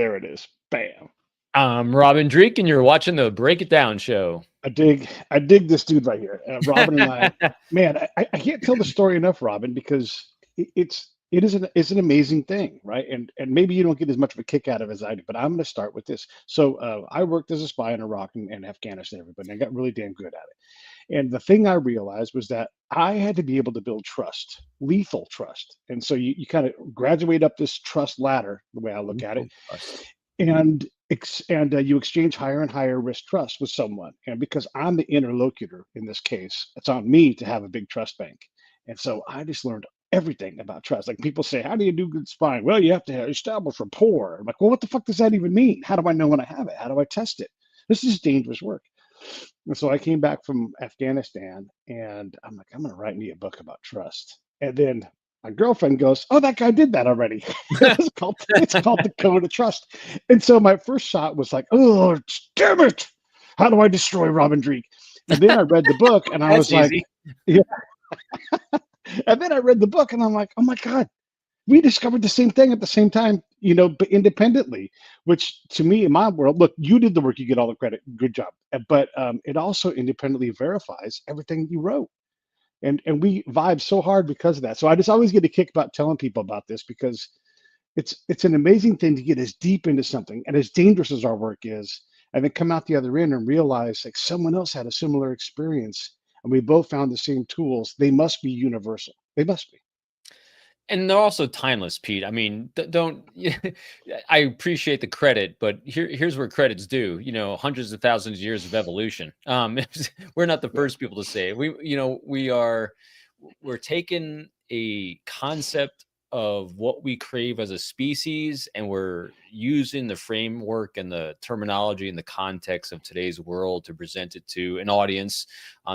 There it is. Bam. I'm Robin Dreeke, and you're watching the Break It Down show. I dig this dude right here. Robin and I, man, I can't tell the story enough, Robin, because it is an amazing thing, right? And maybe you don't get as much of a kick out of it as I do, but I'm going to start with this. So I worked as a spy in Iraq and Afghanistan, everybody, and I got really damn good at it. And the thing I realized was that I had to be able to build trust, lethal trust. And so you kind of graduate up this trust ladder, the way I look at it, Lethal trust. and you exchange higher and higher risk trust with someone. And because I'm the interlocutor in this case, it's on me to have a big trust bank. And so I just learned everything about trust. Like people say, how do you do good spying? Well, you have to establish rapport. I'm like, well, what the fuck does that even mean? How do I know when I have it? How do I test it? This is dangerous work. And so I came back from Afghanistan and I'm like, I'm going to write me a book about trust. And then my girlfriend goes, oh, that guy did that already. It's called The Code of Trust. And so my first shot was like, oh, damn it. How do I destroy Robin Dreeke? And then I read the book and I was like, easy. yeah. And then I read the book and I'm like, oh my God, we discovered the same thing at the same time, but independently, which to me in my world, look, you did the work, you get all the credit. Good job. But it also independently verifies everything you wrote. And we vibe so hard because of that. So I just always get a kick about telling people about this because it's an amazing thing to get as deep into something and as dangerous as our work is, and then come out the other end and realize like someone else had a similar experience and we both found the same tools. They must be universal. They must be. And they're also timeless, Pete. I mean, don't. I appreciate the credit, but here's where credit's due. Hundreds of thousands of years of evolution. We're not the Yeah. first people to say it. We're taking a concept of what we crave as a species, and we're using the framework and the terminology and the context of today's world to present it to an audience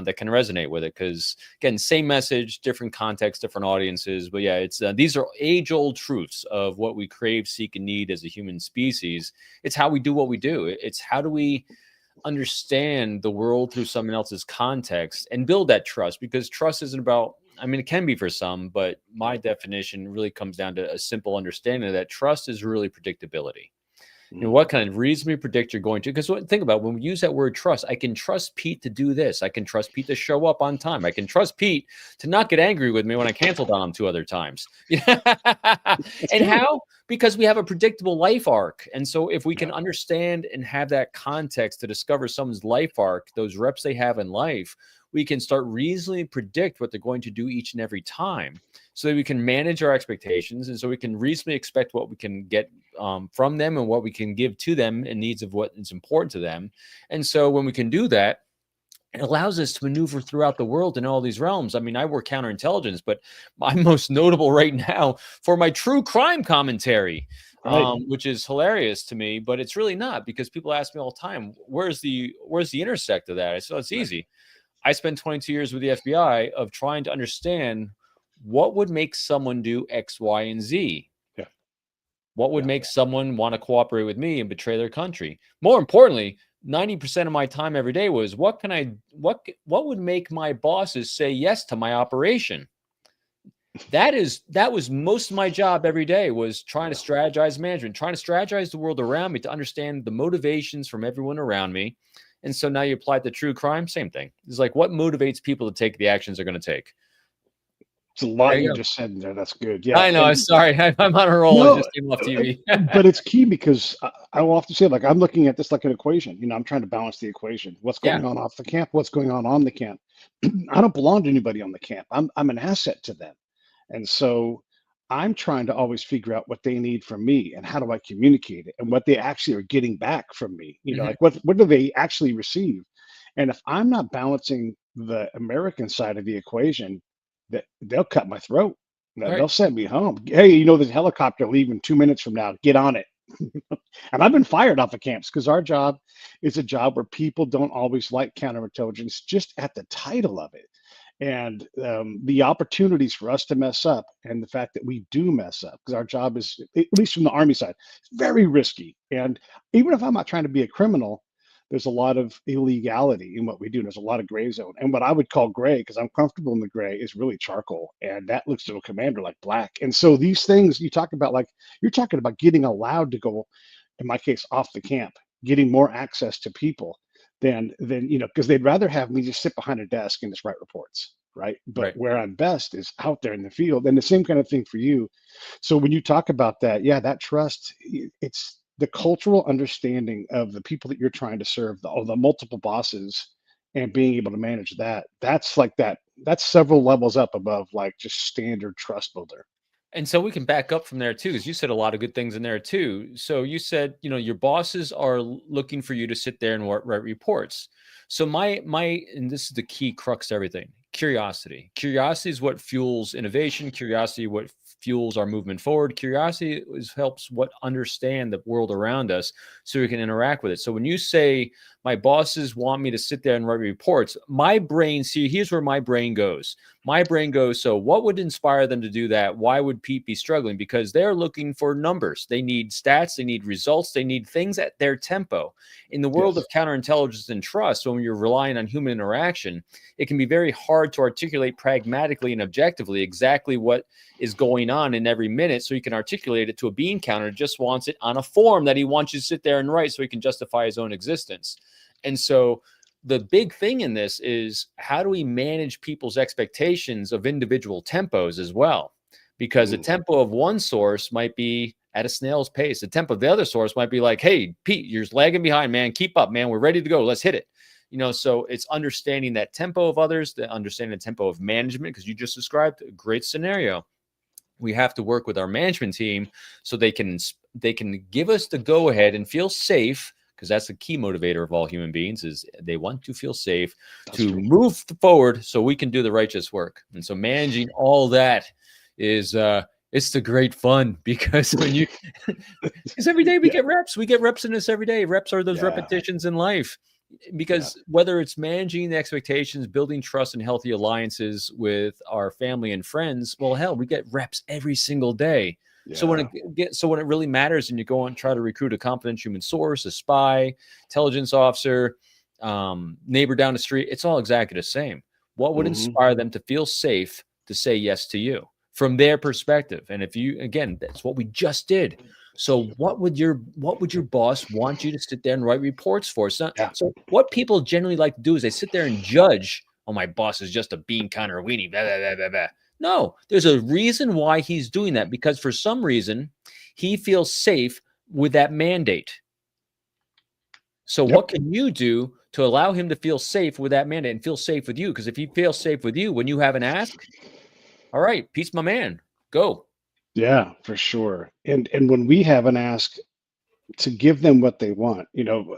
that can resonate with it. Because again, same message, different context, different audiences. But yeah, it's these are age-old truths of what we crave, seek, and need as a human species. It's how we do what we do. It's how do we understand the world through someone else's context and build that trust, because trust isn't about, I mean, it can be for some, but my definition really comes down to a simple understanding that trust is really predictability. What kind of reasonably predict you're going to, because think about when we use that word trust, I can trust Pete to do this. I can trust Pete to show up on time. I can trust Pete to not get angry with me when I canceled on him 2 other times. And how? Because we have a predictable life arc. And so if we can understand and have that context to discover someone's life arc, those reps they have in life, we can start reasonably predict what they're going to do each and every time, so that we can manage our expectations, and so we can reasonably expect what we can get from them and what we can give to them and needs of what is important to them. And so when we can do that, it allows us to maneuver throughout the world in all these realms. I mean, I work counterintelligence, but I'm most notable right now for my true crime commentary, Right. which is hilarious to me, but it's really not, because people ask me all the time, where's the intersect of that? I said, it's easy. I spent 22 years with the FBI of trying to understand what would make someone do X, Y, and Z. Yeah. What would Yeah. make someone want to cooperate with me and betray their country? More importantly, 90% of my time every day was what would make my bosses say yes to my operation? That was most of my job every day, was trying to strategize management, trying to strategize the world around me to understand the motivations from everyone around me. And so now you apply it to true crime, same thing. It's like, what motivates people to take the actions they're going to take? It's a lot There you you go. just said there. That's good. Yeah. I know. And Sorry, I'm on a roll. I no, just came off TV. but it's key because I will often say, like, I'm looking at this like an equation. I'm trying to balance the equation. What's Yeah. going on off the camp? What's going on the camp? I don't belong to anybody on the camp. I'm an asset to them. And so I'm trying to always figure out what they need from me and how do I communicate it and what they actually are getting back from me. Like what do they actually receive? And if I'm not balancing the American side of the equation, that they'll cut my throat. Right. They'll send me home. Hey, there's a helicopter leaving 2 minutes from now. Get on it. And I've been fired off of camps because our job is a job where people don't always like counterintelligence just at the title of it. And the opportunities for us to mess up, and the fact that we do mess up, because our job is, at least from the Army side, very risky. And even if I'm not trying to be a criminal, there's a lot of illegality in what we do. There's a lot of gray zone. And what I would call gray, because I'm comfortable in the gray, is really charcoal. And that looks to a commander like black. And so these things you talk about, like you're talking about getting allowed to go, in my case, off the camp, getting more access to people than because they'd rather have me just sit behind a desk and just write reports, right? But Right. where I'm best is out there in the field, and the same kind of thing for you. So when you talk about that, yeah, that trust, it's the cultural understanding of the people that you're trying to serve, the multiple bosses, and being able to manage that. That's like that. That's several levels up above like just standard trust builder. And so we can back up from there too, because you said a lot of good things in there too. So you said, your bosses are looking for you to sit there and write reports. So and this is the key crux to everything: curiosity. Curiosity is what fuels innovation. Curiosity, what fuels our movement forward. Curiosity helps what understand the world around us, so we can interact with it. So when you say my bosses want me to sit there and write reports, my brain, see, here's where my brain goes. My brain goes, so what would inspire them to do that? Why would Pete be struggling? Because they're looking for numbers. They need stats. They need results. They need things at their tempo. In the world of Yes. counterintelligence and trust, when you're relying on human interaction, it can be very hard to articulate pragmatically and objectively exactly what is going on in every minute, so you can articulate it to a bean counter who just wants it on a form that he wants you to sit there and write so he can justify his own existence. And so the big thing in this is, how do we manage people's expectations of individual tempos as well? Because the Mm. tempo of one source might be at a snail's pace. The tempo of the other source might be like, hey, Pete, you're lagging behind, man. Keep up, man. We're ready to go. Let's hit it. So it's understanding that tempo of others, the understanding the tempo of management, because you just described a great scenario. We have to work with our management team so they can give us the go ahead and feel safe, because that's the key motivator of all human beings, is they want to feel safe That's to true. move forward so we can do the righteous work. And so managing all that is it's the great fun, because when you because every day Yeah. we get reps in this every day. Reps are those Yeah. repetitions in life. Yeah. Because whether it's managing the expectations, building trust and healthy alliances with our family and friends, well, hell, we get reps every single day. So Yeah. when it really matters and you go and try to recruit a confidential human source, a spy, intelligence officer, neighbor down the street, it's all exactly the same. What would Hmm. inspire them to feel safe to say yes to you from their perspective? And if you, again, that's what we just did. So what would your boss want you to sit there and write reports for? Yeah. So what people generally like to do is they sit there and judge. Oh, my boss is just a bean counter weenie. Blah, blah, blah, blah, blah. No, there's a reason why he's doing that, because for some reason he feels safe with that mandate. So Yep. what can you do to allow him to feel safe with that mandate and feel safe with you? Because if he feels safe with you when you have an ask, all right, Pete's my man. Go. Yeah, for sure. And when we have an ask, to give them what they want.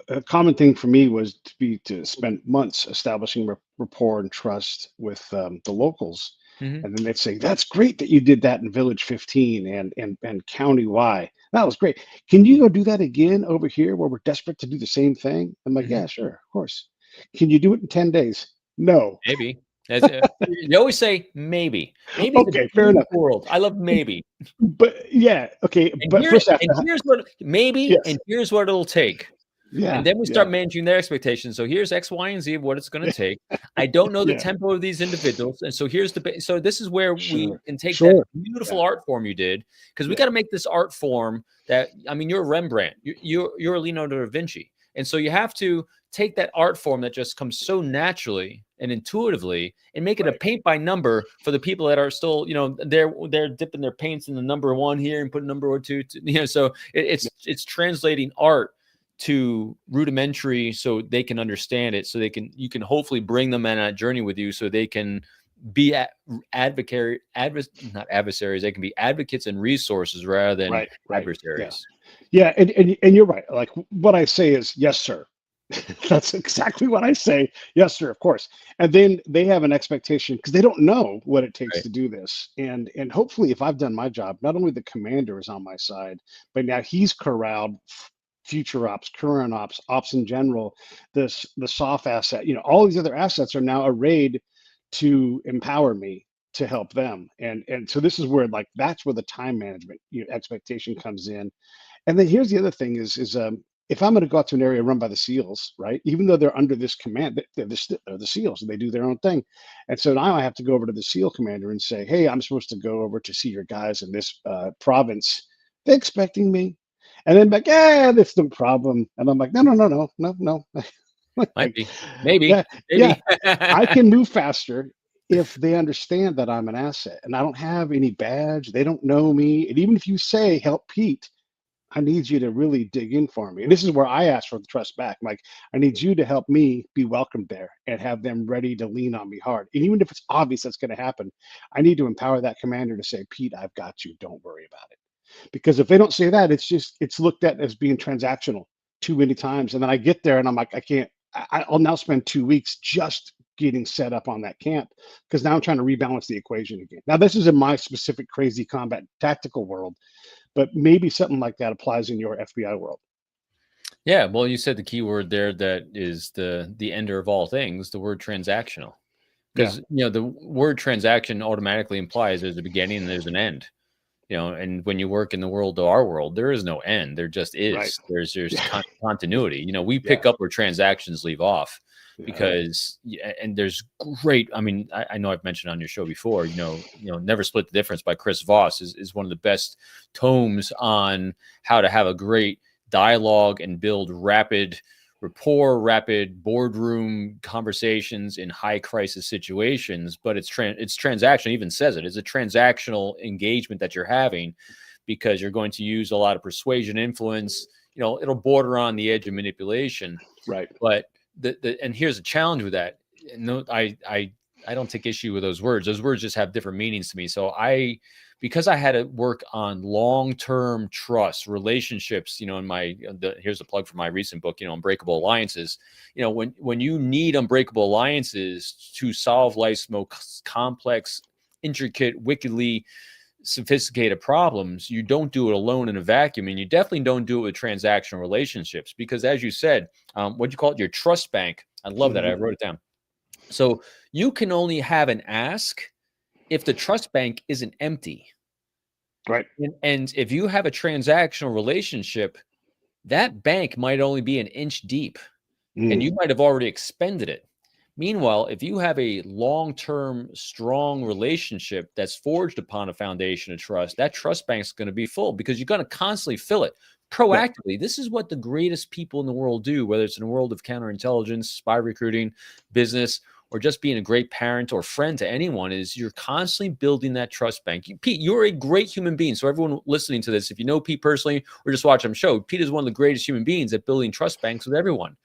A common thing for me was to spend months establishing rapport and trust with the locals, Mhm. and then they'd say, "That's great that you did that in Village 15 and County Y. That was great. Can you go do that again over here where we're desperate to do the same thing?" I'm like, Mhm. "Yeah, sure, of course." "Can you do it in 10 days?" "No." Maybe. As you always say, maybe. Maybe is a Okay, fair enough. beautiful world. I love maybe. But yeah, okay, And but here first I have and to, here's what maybe, yes, and here's what it'll take. And yeah, then we start yeah, managing their expectations. So here's X, Y, and Z of what it's going to take. I don't know the yeah, tempo of these individuals. And so so this is where we sure, can take that sure, beautiful yeah, art form you did, because we yeah, got to make this art form that, I mean, you're a Rembrandt, you're a Leonardo da Vinci. And so you have to take that art form that just comes so naturally and intuitively and make it a right, paint by number for the people that are still, they're dipping their paints in the number one here and putting number two, so it's translating art to rudimentary so they can understand it, so you can hopefully bring them on a journey with you so they can be not adversaries, they can be advocates and resources rather than right, right, yeah. adversaries. Yeah, and you're right. Like what I say is yes, sir. That's exactly what I say. Yes, sir, of course. And then they have an expectation because they don't know what it takes Right. to do this. And hopefully, if I've done my job, not only the commander is on my side, but now he's corralled future ops, current ops, ops in general, the soft asset. All these other assets are now arrayed to empower me to help them. And so this is where like that's where the time management expectation comes in. And then here's the other thing is if I'm going to go out to an area run by the SEALs, right? Even though they're under this command, they're the SEALs and they do their own thing. And so now I have to go over to the SEAL commander and say, "Hey, I'm supposed to go over to see your guys in this province. They're expecting me." And then like, yeah, that's no problem. And I'm like, no, no, no, no, no, no. Might Like, be. Maybe. yeah, yeah, Maybe. I can move faster if they understand that I'm an asset and I don't have any badge. They don't know me. And even if you say, help Pete, I need you to really dig in for me. And this is where I ask for the trust back. Like, I need you to help me be welcomed there and have them ready to lean on me hard. And even if it's obvious that's going to happen, I need to empower that commander to say, Pete, I've got you. Don't worry about it. Because if they don't say that, it's looked at as being transactional too many times. And then I get there and I'm like, I can't. I'll now spend 2 weeks just getting set up on that camp because now I'm trying to rebalance the equation again. Now this is in my specific crazy combat tactical world, but maybe something like that applies in your FBI world. Yeah, well, you said the key word there that is the ender of all things, the word transactional. Yeah, Because the word transaction automatically implies there's a beginning and there's an end. And when you work in the world of our world, there is no end. There just right. is. There's Yeah, continuity. We yeah, pick up where transactions leave off yeah. because and there's great. I mean, I know I've mentioned on your show before. Never Split the Difference by Chris Voss is one of the best tomes on how to have a great dialogue and build rapid rapport, rapid boardroom conversations in high crisis situations. But it's transactional. Even says it's a transactional engagement that you're having because you're going to use a lot of persuasion, influence. It'll border on the edge of manipulation. Right. But and here's a challenge with that. No, I don't take issue with those words. Those words just have different meanings to me. So because I had to work on long-term trust relationships, in here's a plug for my recent book, Unbreakable Alliances. When you need unbreakable alliances to solve life's most complex, intricate, wickedly sophisticated problems, you don't do it alone in a vacuum, and you definitely don't do it with transactional relationships because, as you said, what you call it, your trust bank. I love that. I Mhm. wrote it down. So you can only have an ask if the trust bank isn't empty. Right. And if you have a transactional relationship, that bank might only be an inch deep and Mm. you might have already expended it. Meanwhile, if you have a long-term, strong relationship that's forged upon a foundation of trust, that trust bank is going to be full because you're going to constantly fill it Yep. proactively. This is what the greatest people in the world do, whether it's in the world of counterintelligence, spy recruiting, business, or just being a great parent or friend to anyone, is you're constantly building that trust bank. Pete, you're a great human being. So everyone listening to this, if you know Pete personally or just watch him show, Pete is one of the greatest human beings at building trust banks with everyone.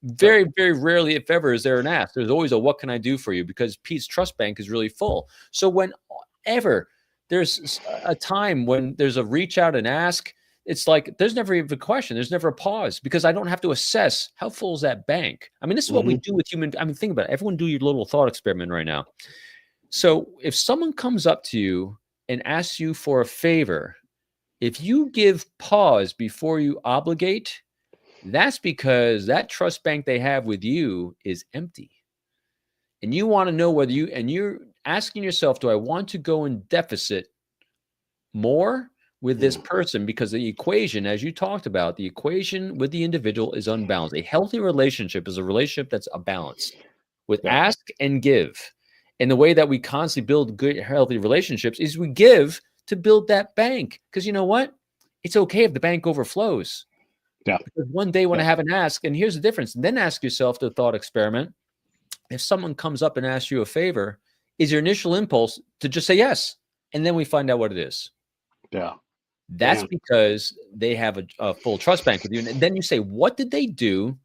Yep. Very, very rarely, if ever, is there an ask. There's always a what can I do for you because Pete's trust bank is really full. So whenever there's a time when there's a reach out and ask, it's like there's never even a question. There's never a pause because I don't have to assess how full is that bank. I mean, this is what we Mhm. do with human. I mean, think about it. Everyone do your little thought experiment right now. So if someone comes up to you and asks you for a favor, if you give pause before you obligate, that's because that trust bank they have with you is empty. And you want to know whether you're asking yourself, do I want to go in deficit more with this Mm. person? Because the equation, as you talked about, the equation with the individual is unbalanced. A healthy relationship is a relationship that's a balance with Yep. ask and give. And the way that we constantly build good, healthy relationships is we give to build that bank. Because you know what? It's okay if the bank overflows. Yeah. Because one day when I Yeah. have an ask, and here's the difference, then ask yourself the thought experiment. If someone comes up and asks you a favor, is your initial impulse to just say yes? And then we find out what it is. Yeah. That's Man. because they have a full trust bank with you. And then you say, what did they do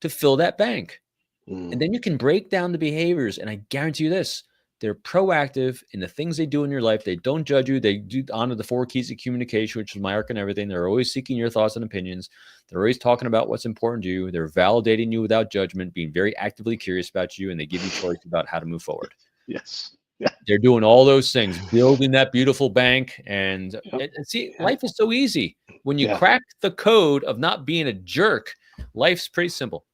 to fill that bank? Mm. And then you can break down the behaviors. And I guarantee you this, they're proactive in the things they do in your life. They don't judge you. They do honor the 4 keys of communication, which is my arc and everything. They're always seeking your thoughts and opinions. They're always talking about what's important to you. They're validating you without judgment, being very actively curious about you, and they give you choice about how to move forward. Yes. Yeah. They're doing all those things, building that beautiful bank. And Yep. see, Yeah. life is so easy. When you Yeah. crack the code of not being a jerk, life's pretty simple.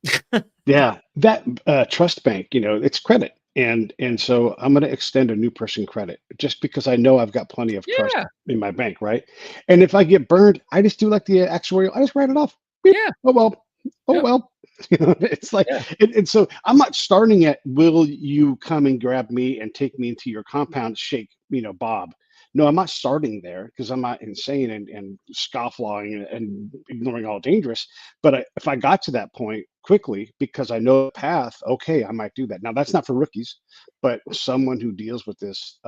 Yeah. That trust bank, it's credit. And so I'm going to extend a new person credit just because I know I've got plenty of trust Yeah, in my bank, right? And if I get burned, I just do like the actuarial, I just write it off. Beep. yeah, Oh well. Oh yep, well. It's like, yeah. and so I'm not starting at will you come and grab me and take me into your compound, shake, Bob. No, I'm not starting there because I'm not insane and scofflawing and ignoring all dangerous. But if I got to that point quickly because I know the path, okay, I might do that. Now that's not for rookies, but someone who deals with this,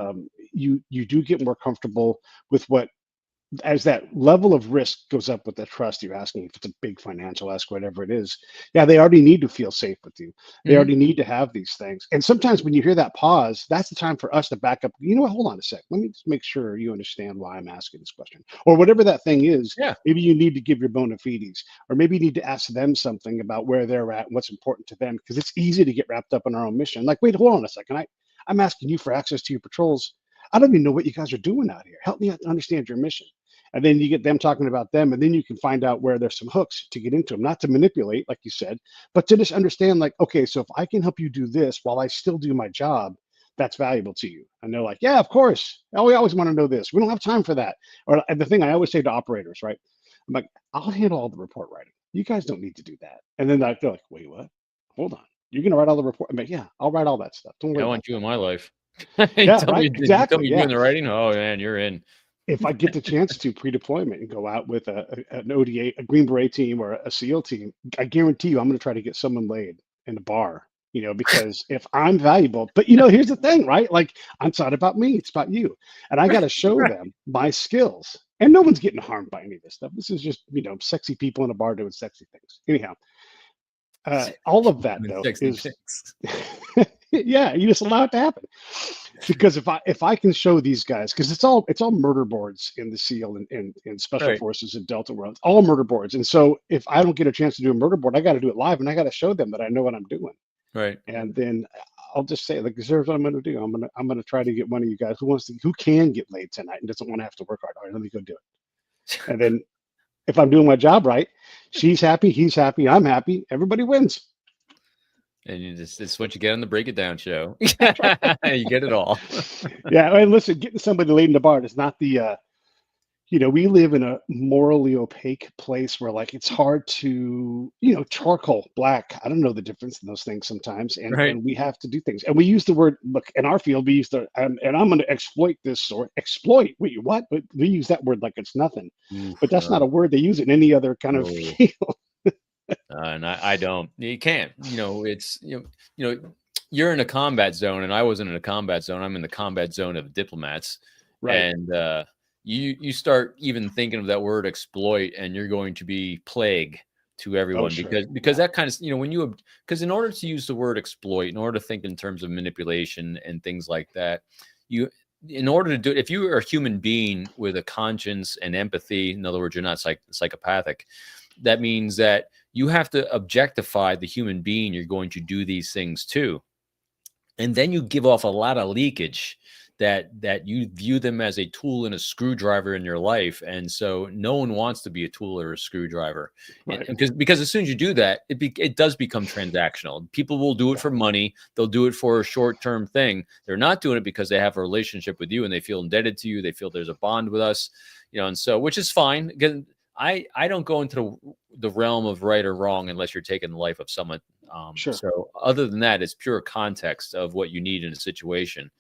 you do get more comfortable with what, as that level of risk goes up with the trust you're asking, if it's a big financial ask, whatever it is, yeah, they already need to feel safe with you. They Hmm. already need to have these things. And sometimes when you hear that pause, that's the time for us to back up. You know what? Hold on a sec. Let me just make sure you understand why I'm asking this question. Or whatever that thing is, Yeah. maybe you need to give your bona fides, or maybe you need to ask them something about where they're at and what's important to them. Because it's easy to get wrapped up in our own mission. Like, wait, hold on a second. I'm asking you for access to your patrols. I don't even know what you guys are doing out here. Help me understand your mission. And then you get them talking about them, and then you can find out where there's some hooks to get into them, not to manipulate, like you said, but to just understand, like, okay, so if I can help you do this while I still do my job, that's valuable to you. And they're like, yeah, of course. Oh, we always want to know this. We don't have time for that. Or the thing I always say to operators, right? I'm like, I'll handle all the report writing. You guys don't need to do that. And then they're like, wait, what? Hold on. You're gonna write all the report. I'm like, yeah, I'll write all that stuff. Don't I worry about want you that. in my life. Yeah, right. You tell Exactly. me Yeah. doing the writing. Oh man, you're in. If I get the chance to pre-deployment and go out with an ODA, a Green Beret team or a SEAL team, I guarantee you I'm going to try to get someone laid in the bar, because if I'm valuable, but here's the thing, right? Like, it's not about me, it's about you. And I got to show Right. them my skills. And no one's getting harmed by any of this stuff. This is just, sexy people in a bar doing sexy things. Anyhow, all of that Doing though sexy is, things. yeah, you just allow it to happen. Because if I can show these guys, because it's all murder boards in the SEAL and Special Right. Forces and Delta world, all murder boards. And so if I don't get a chance to do a murder board, I got to do it live, and I got to show them that I know what I'm doing. Right. And then I'll just say, like, here's what I'm going to do. I'm gonna try to get one of you guys who can get laid tonight and doesn't want to have to work hard. All right, let me go do it. And then if I'm doing my job right, she's happy, he's happy, I'm happy, everybody wins. And it's what you get on the Break It Down show. You get it all. Yeah, and listen, getting somebody laid in the bar is not we live in a morally opaque place where, like, it's hard to, charcoal, black. I don't know the difference in those things sometimes, Right. and we have to do things. And we use the word, look, in our field, we use and I'm going to exploit this, or exploit. Wait, what? But we use that word like it's nothing. Oof, But that's not a word they use in any other kind of no. field. And I don't. You can't. It's you're in a combat zone, and I wasn't in a combat zone. I'm in the combat zone of diplomats, Right. and you start even thinking of that word exploit, and you're going to be plague to Oh, everyone sure. because Yeah. that kind of because in order to use the word exploit, in order to think in terms of manipulation and things like that, you in order to do it, if you are a human being with a conscience and empathy, in other words, you're not psychopathic, that means that you have to objectify the human being you're going to do these things to, and then you give off a lot of leakage that you view them as a tool and a screwdriver in your life, and so no one wants to be a tool or a screwdriver, and Right. because as soon as you do that, it does become transactional. People will do it Yeah. for money, they'll do it for a short-term thing. They're not doing it because they have a relationship with you and they feel indebted to you, they feel there's a bond with us, and so, which is fine. Again, I don't go into the realm of right or wrong unless you're taking the life of someone. Sure. So other than that, it's pure context of what you need in a situation.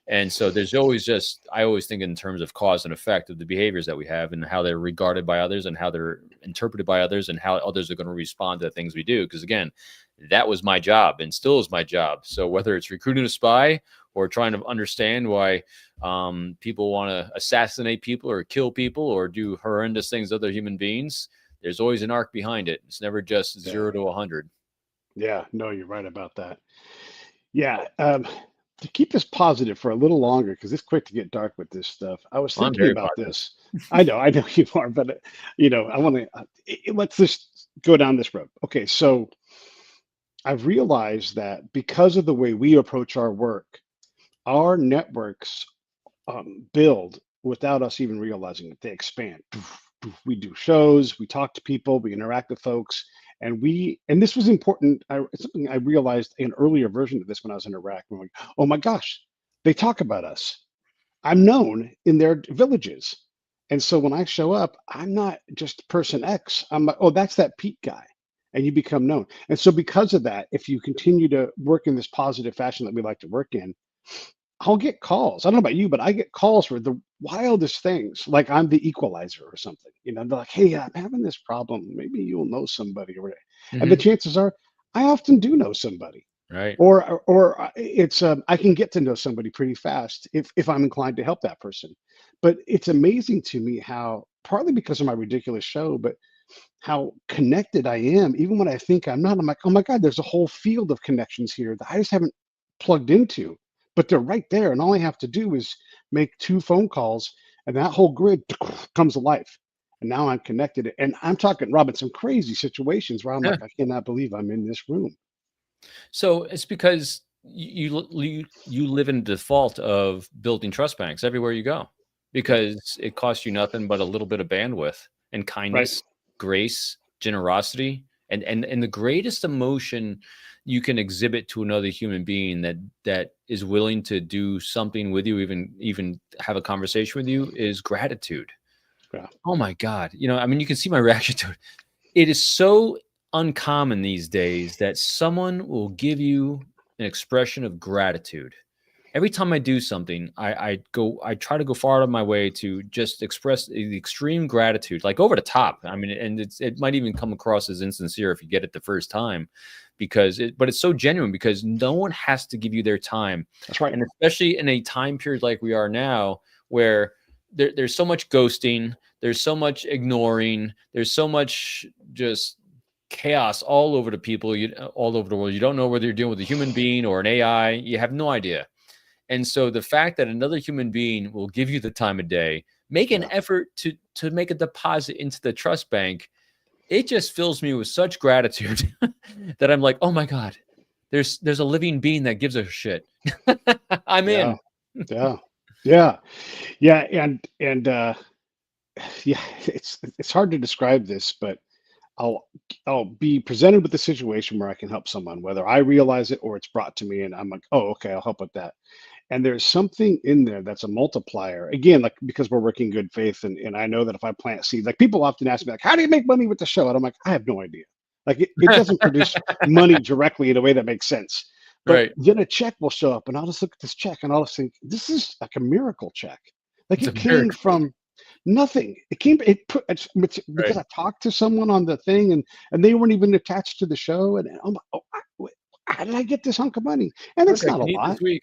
And so there's always I always think in terms of cause and effect of the behaviors that we have and how they're regarded by others and how they're interpreted by others and how others are going to respond to the things we do. Because again, that was my job and still is my job. So whether it's recruiting a spy or trying to understand why people want to assassinate people or kill people or do horrendous things to other human beings, there's always an arc behind it. It's never just Yeah. 0 to 100. Yeah. No, you're right about that. Yeah. To keep this positive for a little longer, because it's quick to get dark with this stuff, I was Well, I'm thinking very about positive. this. I know you are, but I want to let's just go down this road. Okay, so I've realized that because of the way we approach our work, our networks build without us even realizing it. They expand. We do shows, we talk to people, we interact with folks, and this was important. It's something I realized in an earlier version of this when I was in Iraq. I'm like, oh my gosh, they talk about us. I'm known in their villages. And so when I show up, I'm not just person X. I'm like, oh, that's that Pete guy. And you become known. And so because of that, if you continue to work in this positive fashion that we like to work in, I'll get calls. I don't know about you, but I get calls for the wildest things, like I'm the equalizer or something. They're like, "Hey, I'm having this problem. Maybe you'll know somebody," or whatever. And the Hmm. chances are, I often do know somebody, Right. or it's I can get to know somebody pretty fast if I'm inclined to help that person. But it's amazing to me how, partly because of my ridiculous show, but how connected I am, even when I think I'm not. I'm like, oh my God, there's a whole field of connections here that I just haven't plugged into, but they're right there. And all I have to do is make 2 phone calls, and that whole grid comes alive. And now I'm connected. And I'm talking, Robin, some crazy situations where I'm Yeah. like, I cannot believe I'm in this room. So it's because you live in default of building trust banks everywhere you go, Yep. because it costs you nothing but a little bit of bandwidth and Right. kindness, grace, generosity, and the greatest emotion you can exhibit to another human being that is willing to do something with you, even have a conversation with you, is gratitude. Yeah. Oh my God. I mean, you can see my reaction to it. It is so uncommon these days that someone will give you an expression of gratitude. Every time I do something, I try to go far out of my way to just express the extreme gratitude, like over the Yeah. top. I mean, and it might even come across as insincere if you get it the first time, but it's so genuine because no one has to give you their time. That's right. And especially in a time period like we are now, where there's so much ghosting, there's so much ignoring, there's so much just chaos all over the people, all over the world. You don't know whether you're dealing with a human being or an AI. You have no idea. And so the fact that another human being will give you the time of day, make an Yeah. effort to make a deposit into the trust bank, it just fills me with such gratitude that I'm like, oh my God, there's a living being that gives a shit. I'm Yeah. in. Yeah. Yeah. Yeah. And yeah, it's hard to describe this, but I'll I'll be presented with a situation where I can help someone, whether I realize it or it's brought to me, and I'm like, oh, okay, I'll help with that. And there's something in there that's a multiplier. Again, like because we're working good faith, and I know that if I plant seeds, like people often ask me, like, how do you make money with the show? And I'm like, I have no idea. Like it doesn't produce money directly in a way that makes sense. But Right. then a check will show up, and I'll just look at this check, and I'll just think, this is like a miracle check. Like It's a it came miracle. from nothing. It came. It put it's because Right. I talked to someone on the thing, and they weren't even attached to the show. And I'm like, oh, how did I get this hunk of money? And Look, it's I not a can eat this lot. week.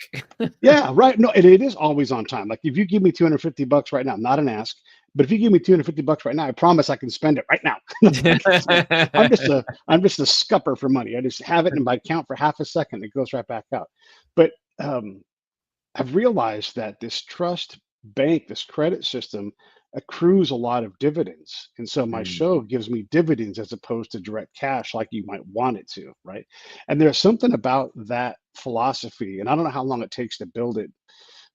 Yeah, right. No, and it is always on time. Like if you give me $250 right now, not an ask, but if you give me $250 right now, I promise I can spend it right now. Like, I'm just a scupper for money. I just have it in my account for half a second. It goes right back out. But um, I've realized that this trust bank, this credit system, accrues a lot of dividends. And so my Mm, show gives me dividends as opposed to direct cash like you might want it to, right? And there's something about that philosophy, and I don't know how long it takes to build it,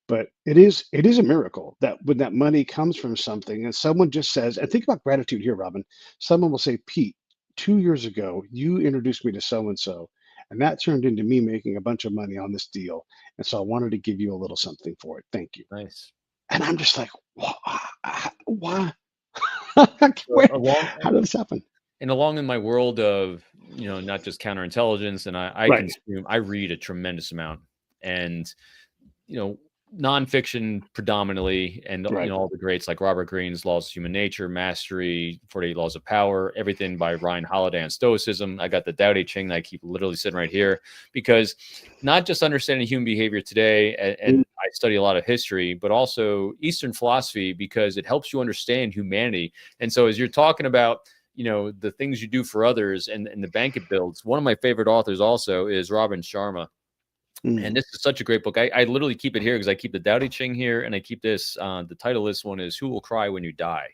but it is a miracle that when that money comes from something and someone just says, and think about gratitude here, Robin. Someone will say, Pete, 2 years ago, you introduced me to so and so, and that turned into me making a bunch of money on this deal. And so I wanted to give you a little something for it. Thank you. nice. And I'm just like, why? So Where, along how did this happen? and along in my world of, not just counterintelligence, and Right, I read a tremendous amount, and you know, nonfiction predominantly, and right. all the greats like Robert Greene's Laws of Human Nature, Mastery, 48 Laws of Power, everything by Ryan Holiday on Stoicism. I got the Tao Te Ching that I keep literally sitting right here, because not just understanding human behavior today, and Mm, I study a lot of history, but also Eastern philosophy, because it helps you understand humanity. And so as you're talking about, the things you do for others, and the bank it builds, one of my favorite authors also is Robin Sharma. And mm, this is such a great book. I literally keep it here because I keep the Tao Te Ching here, and I keep this. The title of this one is "Who Will Cry When You Die?"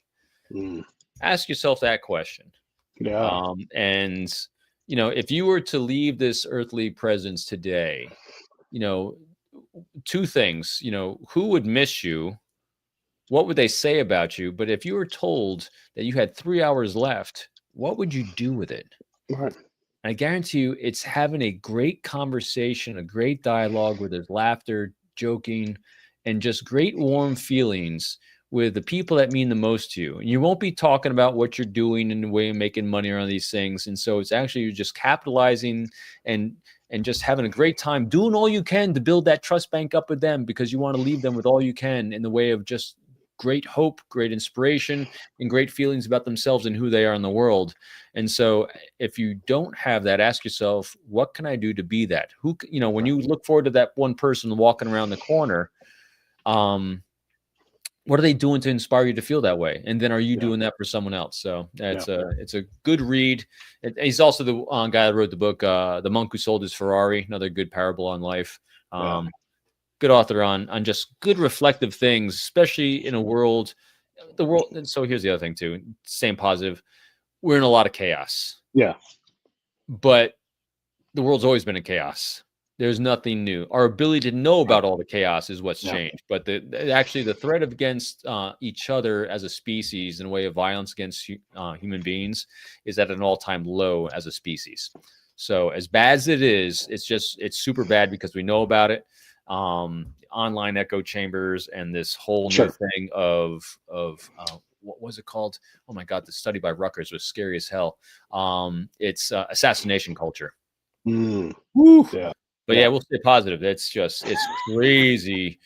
mm. Ask yourself that question. Yeah, And if you were to leave this earthly presence today, you know, two things. Who would miss you? What would they say about you? But if you were told that you had 3 hours left, what would you do with it? right. I guarantee you it's having a great conversation, a great dialogue where there's laughter, joking, and just great warm feelings with the people that mean the most to you. And you won't be talking about what you're doing in the way of making money around these things. And so it's actually you're just capitalizing and and just having a great time doing all you can to build that trust bank up with them, because you want to leave them with all you can in the way of just great hope, great inspiration, and great feelings about themselves and who they are in the world. And so if you don't have that, ask yourself, what can I do to be that? Who, when you look forward to that one person walking around the corner, what are they doing to inspire you to feel that way? And then are you doing that for someone else? So it's a good read. He's also the guy that wrote the book, The Monk Who Sold His Ferrari, another good parable on life. Good author on just good reflective things, especially in the world. And so here's the other thing too, same positive. We're in a lot of chaos. Yeah. But the world's always been in chaos. There's nothing new. Our ability to know about all the chaos is what's changed. But the threat against each other as a species and a way of violence against human beings is at an all-time low as a species. So as bad as it is, it's super bad because we know about it. Online echo chambers and this whole new thing of what was it called? Oh my God, the study by Rutgers was scary as hell. It's assassination culture. Yeah. But yeah, we'll stay positive. It's crazy.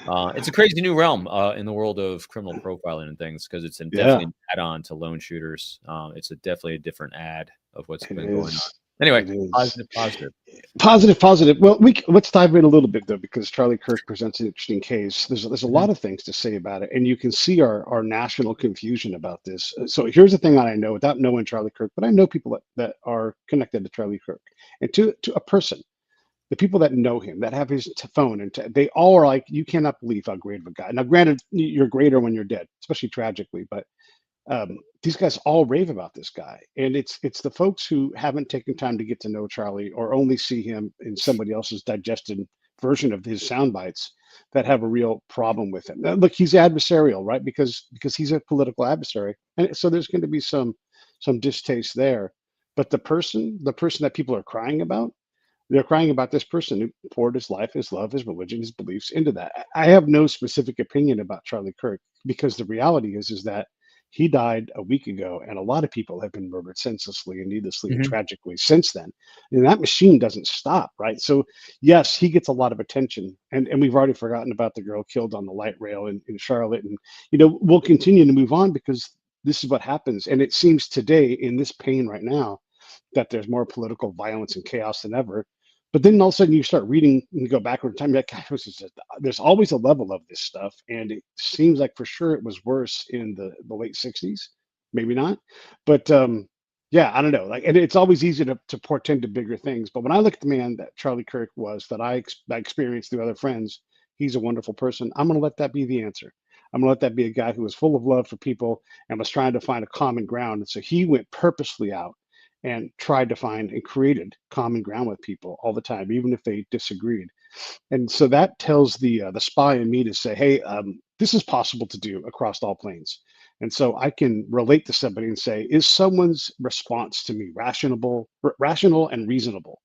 It's a crazy new realm in the world of criminal profiling and things, because it's definitely an add-on to lone shooters. It's definitely a different ad of what's been going on. Anyway, positive. Well, let's dive in a little bit though, because Charlie Kirk presents an interesting case. There's a lot of things to say about it, and you can see our national confusion about this. So here's the thing that I know without knowing Charlie Kirk, but I know people that are connected to Charlie Kirk, and to a person. The people that know him, that have his phone, and they all are like, you cannot believe how great of a guy. Now, granted, you're greater when you're dead, especially tragically, but these guys all rave about this guy. And it's the folks who haven't taken time to get to know Charlie or only see him in somebody else's digested version of his sound bites that have a real problem with him. Now, look, he's adversarial, right? Because he's a political adversary. And so there's going to be some distaste there. But the person that people are crying about, they're crying about this person who poured his life, his love, his religion, his beliefs into that. I have no specific opinion about Charlie Kirk, because the reality is that he died a week ago, and a lot of people have been murdered senselessly and needlessly and tragically since then. And that machine doesn't stop, right? So yes, he gets a lot of attention, and we've already forgotten about the girl killed on the light rail in Charlotte, and we'll continue to move on because this is what happens. And it seems today, in this pain right now, that there's more political violence and chaos than ever. But then all of a sudden you start reading and you go backward in time, you're like, God, there's always a level of this stuff. And it seems like for sure it was worse in the late 60s. Maybe not. But yeah, I don't know. Like, and it's always easy to portend to bigger things. But when I look at the man that Charlie Kirk was, that I experienced through other friends, he's a wonderful person. I'm going to let that be the answer. I'm going to let that be a guy who was full of love for people and was trying to find a common ground. And so he went purposely out and tried to find and created common ground with people all the time, even if they disagreed. And so that tells the spy in me to say, hey, this is possible to do across all planes. And so I can relate to somebody and say, is someone's response to me rational and reasonable?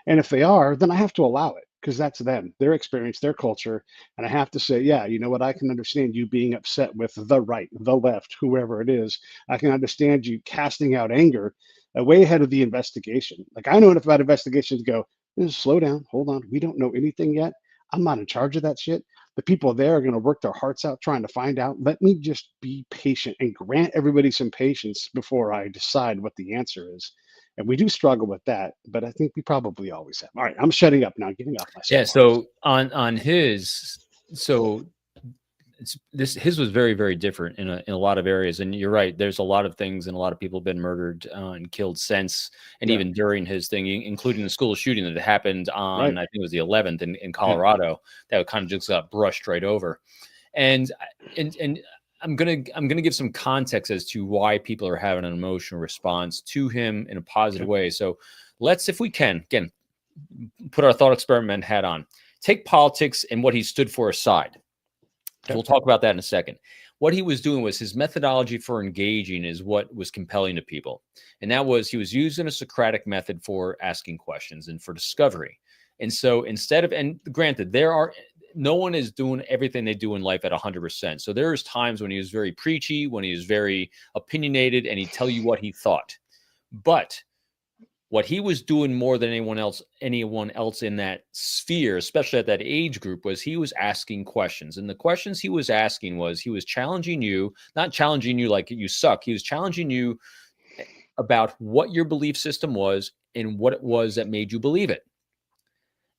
And if they are, then I have to allow it, because that's them, their experience, their culture. And I have to say, yeah, you know what? I can understand you being upset with the right, the left, whoever it is. I can understand you casting out anger way ahead of the investigation. Like, I know enough about investigations to go, slow down, hold on. We don't know anything yet. I'm not in charge of that shit. The people there are going to work their hearts out trying to find out. Let me just be patient and grant everybody some patience before I decide what the answer is. And we do struggle with that, but I think we probably always have. All right, I'm shutting up now, getting off myself. Yeah. So on his, so his was very, very different in a lot of areas. And you're right. There's a lot of things, and a lot of people have been murdered and killed since, and even during his thing, including the school shooting that happened on, I think it was the 11th in Colorado, that kind of just got brushed right over. And I'm gonna give some context as to why people are having an emotional response to him in a positive way. So let's, if we can, again, put our thought experiment hat on. Take politics and what he stood for aside. We'll talk about that in a second. What he was doing was his methodology for engaging is what was compelling to people. And that was, he was using a Socratic method for asking questions and for discovery. And so instead of, and granted, no one is doing everything they do in life at 100%. So there's times when he was very preachy, when he was very opinionated, and he'd tell you what he thought. But What he was doing more than anyone else in that sphere, especially at that age group, was he was asking questions. And the questions he was asking was, he was challenging you, not challenging you like you suck. He was challenging you about what your belief system was and what it was that made you believe it.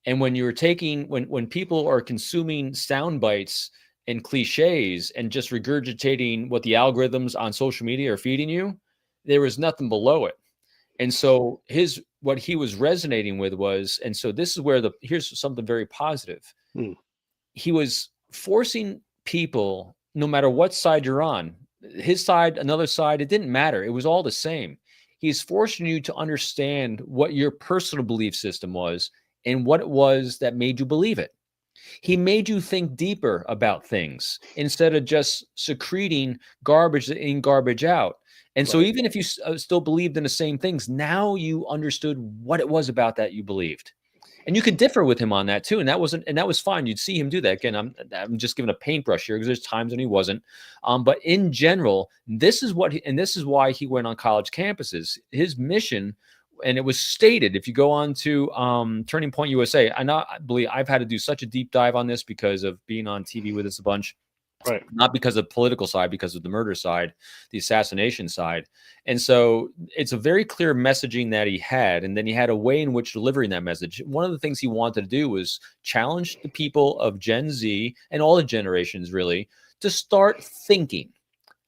And when you're taking, when people are consuming sound bites and cliches and just regurgitating what the algorithms on social media are feeding you, there was nothing below it. And so what he was resonating with was, and so this is where here's something very positive. Hmm. He was forcing people, no matter what side you're on, his side, another side, it didn't matter. It was all the same. He's forcing you to understand what your personal belief system was and what it was that made you believe it. He made you think deeper about things instead of just secreting garbage in, garbage out. And so Right. even if you still believed in the same things, now you understood what it was about that you believed. And you could differ with him on that too. And that was fine. You'd see him do that. Again, I'm just giving a paintbrush here because there's times when he wasn't. But in general, this is why he went on college campuses. His mission, and it was stated, if you go on to Turning Point USA, I believe I've had to do such a deep dive on this because of being on TV with us a bunch. Right. Not because of the political side, because of the murder side, the assassination side. And so it's a very clear messaging that he had. And then he had a way in which delivering that message. One of the things he wanted to do was challenge the people of Gen Z and all the generations really to start thinking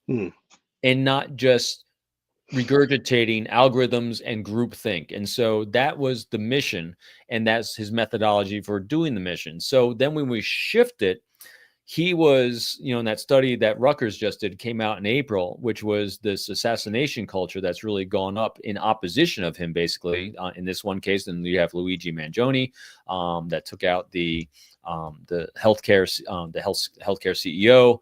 and not just regurgitating algorithms and groupthink. And so that was the mission. And that's his methodology for doing the mission. So then when we shift it, he was, in that study that Rutgers just did, came out in April, which was this assassination culture that's really gone up in opposition of him, basically. In this one case, and you have Luigi Mangione that took out the healthcare CEO.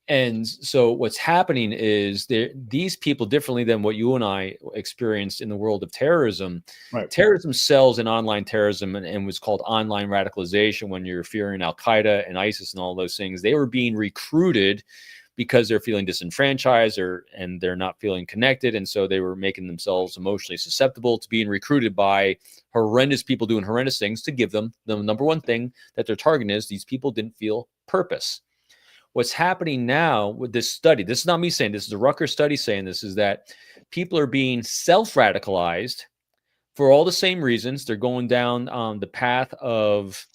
And so what's happening is these people, differently than what you and I experienced in the world of terrorism, Right. terrorism sells in online terrorism and was called online radicalization when you're fearing Al-Qaeda and ISIS and all those things. They were being recruited because they're feeling disenfranchised and they're not feeling connected. And so they were making themselves emotionally susceptible to being recruited by horrendous people doing horrendous things to give them the number one thing that their target is. These people didn't feel purpose. What's happening now with this study, this is not me saying, this is the Rutgers study saying this, is that people are being self-radicalized for all the same reasons. They're going down the path of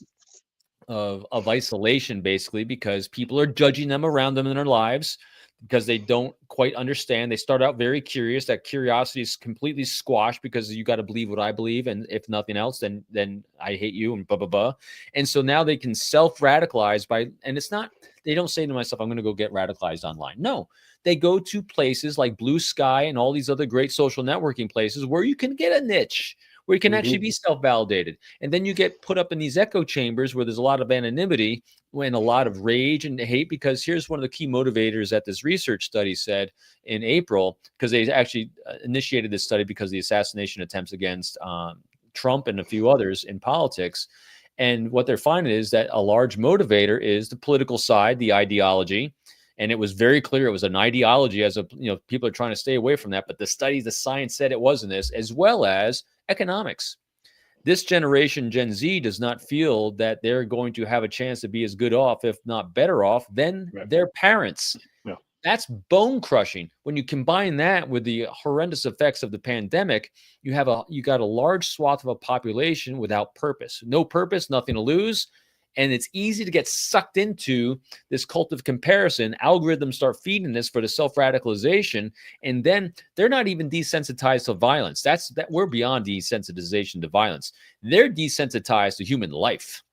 isolation, basically, because people are judging them around them in their lives because they don't quite understand. They start out very curious. That curiosity is completely squashed because you got to believe what I believe, and if nothing else, then I hate you and blah blah blah. And so now they can self-radicalize and it's not. They don't say to myself, I'm going to go get radicalized online. No, they go to places like Blue Sky and all these other great social networking places where you can get a niche, where you can actually be self-validated. And then you get put up in these echo chambers where there's a lot of anonymity and a lot of rage and hate, because here's one of the key motivators that this research study said in April, because they actually initiated this study because of the assassination attempts against Trump and a few others in politics. And what they're finding is that a large motivator is the political side, the ideology. And it was very clear it was an ideology, people are trying to stay away from that. But the science said it wasn't this, as well as economics. This generation, Gen Z, does not feel that they're going to have a chance to be as good off, if not better off, than their parents. Yeah. That's bone crushing. When you combine that with the horrendous effects of the pandemic, you got a large swath of a population without purpose. No purpose, nothing to lose. And it's easy to get sucked into this cult of comparison. Algorithms start feeding this for the self-radicalization, and then they're not even desensitized to violence. That we're beyond desensitization to violence. They're desensitized to human life.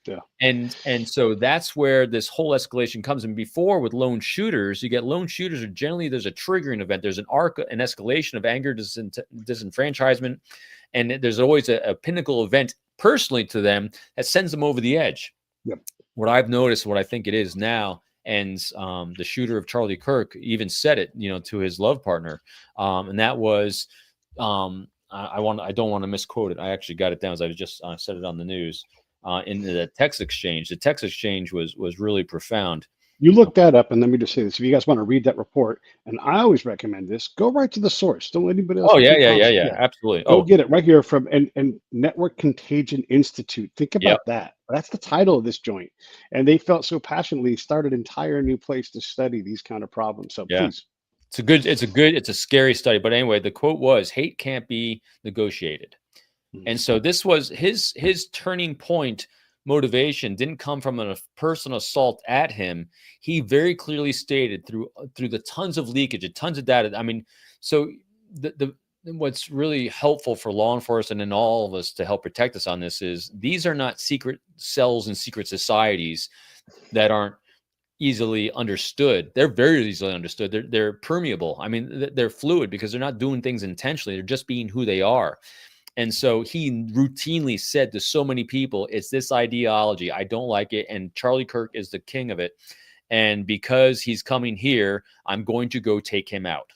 Yeah. And so that's where this whole escalation comes. And before, with lone shooters, you get lone shooters are generally, there's a triggering event. There's an arc, an escalation of anger, disenfranchisement. And there's always a pinnacle event personally to them that sends them over the edge. Yep. What I've noticed, what I think it is now, and the shooter of Charlie Kirk even said it, to his love partner. And that was, I don't want to misquote it. I actually got it down as I just said it on the news. In the text exchange. The text exchange was really profound. You look that up, and let me just say this: if you guys want to read that report, and I always recommend this, go right to the source. Don't let anybody else Oh get yeah, you yeah, yeah, constant. yeah. Yeah, Absolutely. go Oh, get it right here from and Network Contagion Institute. Think yep, about that. That's the title of this joint, and they felt so passionately started an entire new place to study these kind of problems. So yeah. please, It's a scary study. But anyway, the quote was, "Hate can't be negotiated." mm, And so this was his turning point. Motivation didn't come from a personal assault at him. He very clearly stated through the tons of leakage and tons of data. I mean, so the what's really helpful for law enforcement and all of us to help protect us on this is these are not secret cells and secret societies that aren't easily understood. They're very easily understood. They're permeable. I mean, they're fluid because they're not doing things intentionally. They're just being who they are. And so he routinely said to so many people, it's this ideology. I don't like it. And Charlie Kirk is the king of it. And because he's coming here, I'm going to go take him out.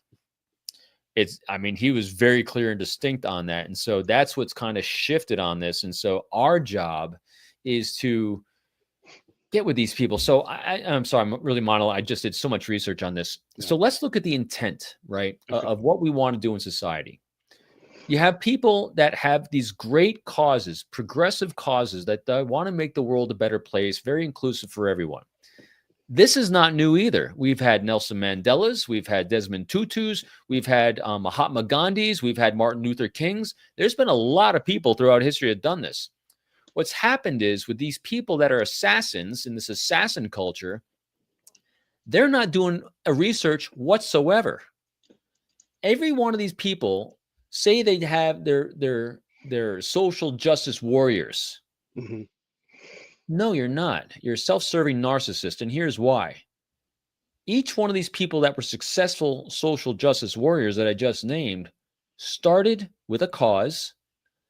I mean, he was very clear and distinct on that. And so that's what's kind of shifted on this. And so our job is to get with these people. So I'm sorry, I'm really monologue. I just did so much research on this. yeah, So let's look at the intent, right, okay, of what we want to do in society. You have people that have these great causes, progressive causes that want to make the world a better place, very inclusive for everyone. This is not new either. We've had Nelson Mandela's, we've had Desmond Tutu's, we've had Mahatma Gandhi's, we've had Martin Luther King's. There's been a lot of people throughout history that have done this. What's happened is with these people that are assassins in this assassin culture, they're not doing a research whatsoever. Every one of these people say they have their social justice warriors. hmm No, you're not. You're a self-serving narcissist, and here's why. Each one of these people that were successful social justice warriors that I just named started with a cause.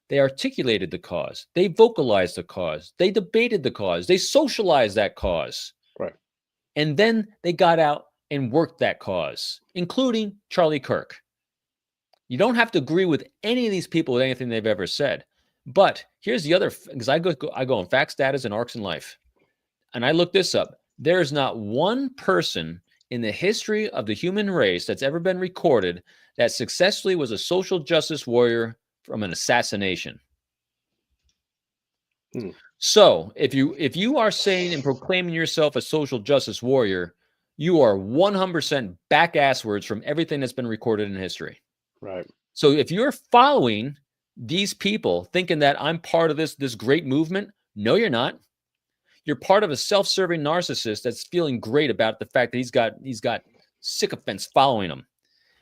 They articulated the cause. They vocalized the cause. They debated the cause. They socialized that cause. right, And then they got out and worked that cause, including Charlie Kirk. You don't have to agree with any of these people with anything they've ever said. But here's the other, because I go on facts, data, and arcs in life, and I look this up. There is not one person in the history of the human race that's ever been recorded that successfully was a social justice warrior from an assassination. mm, So if you are saying and proclaiming yourself a social justice warrior, you are 100% back asswards from everything that's been recorded in history. right, So if you're following these people thinking that I'm part of this great movement, no, you're not. You're part of a self-serving narcissist that's feeling great about the fact that he's got sycophants following him.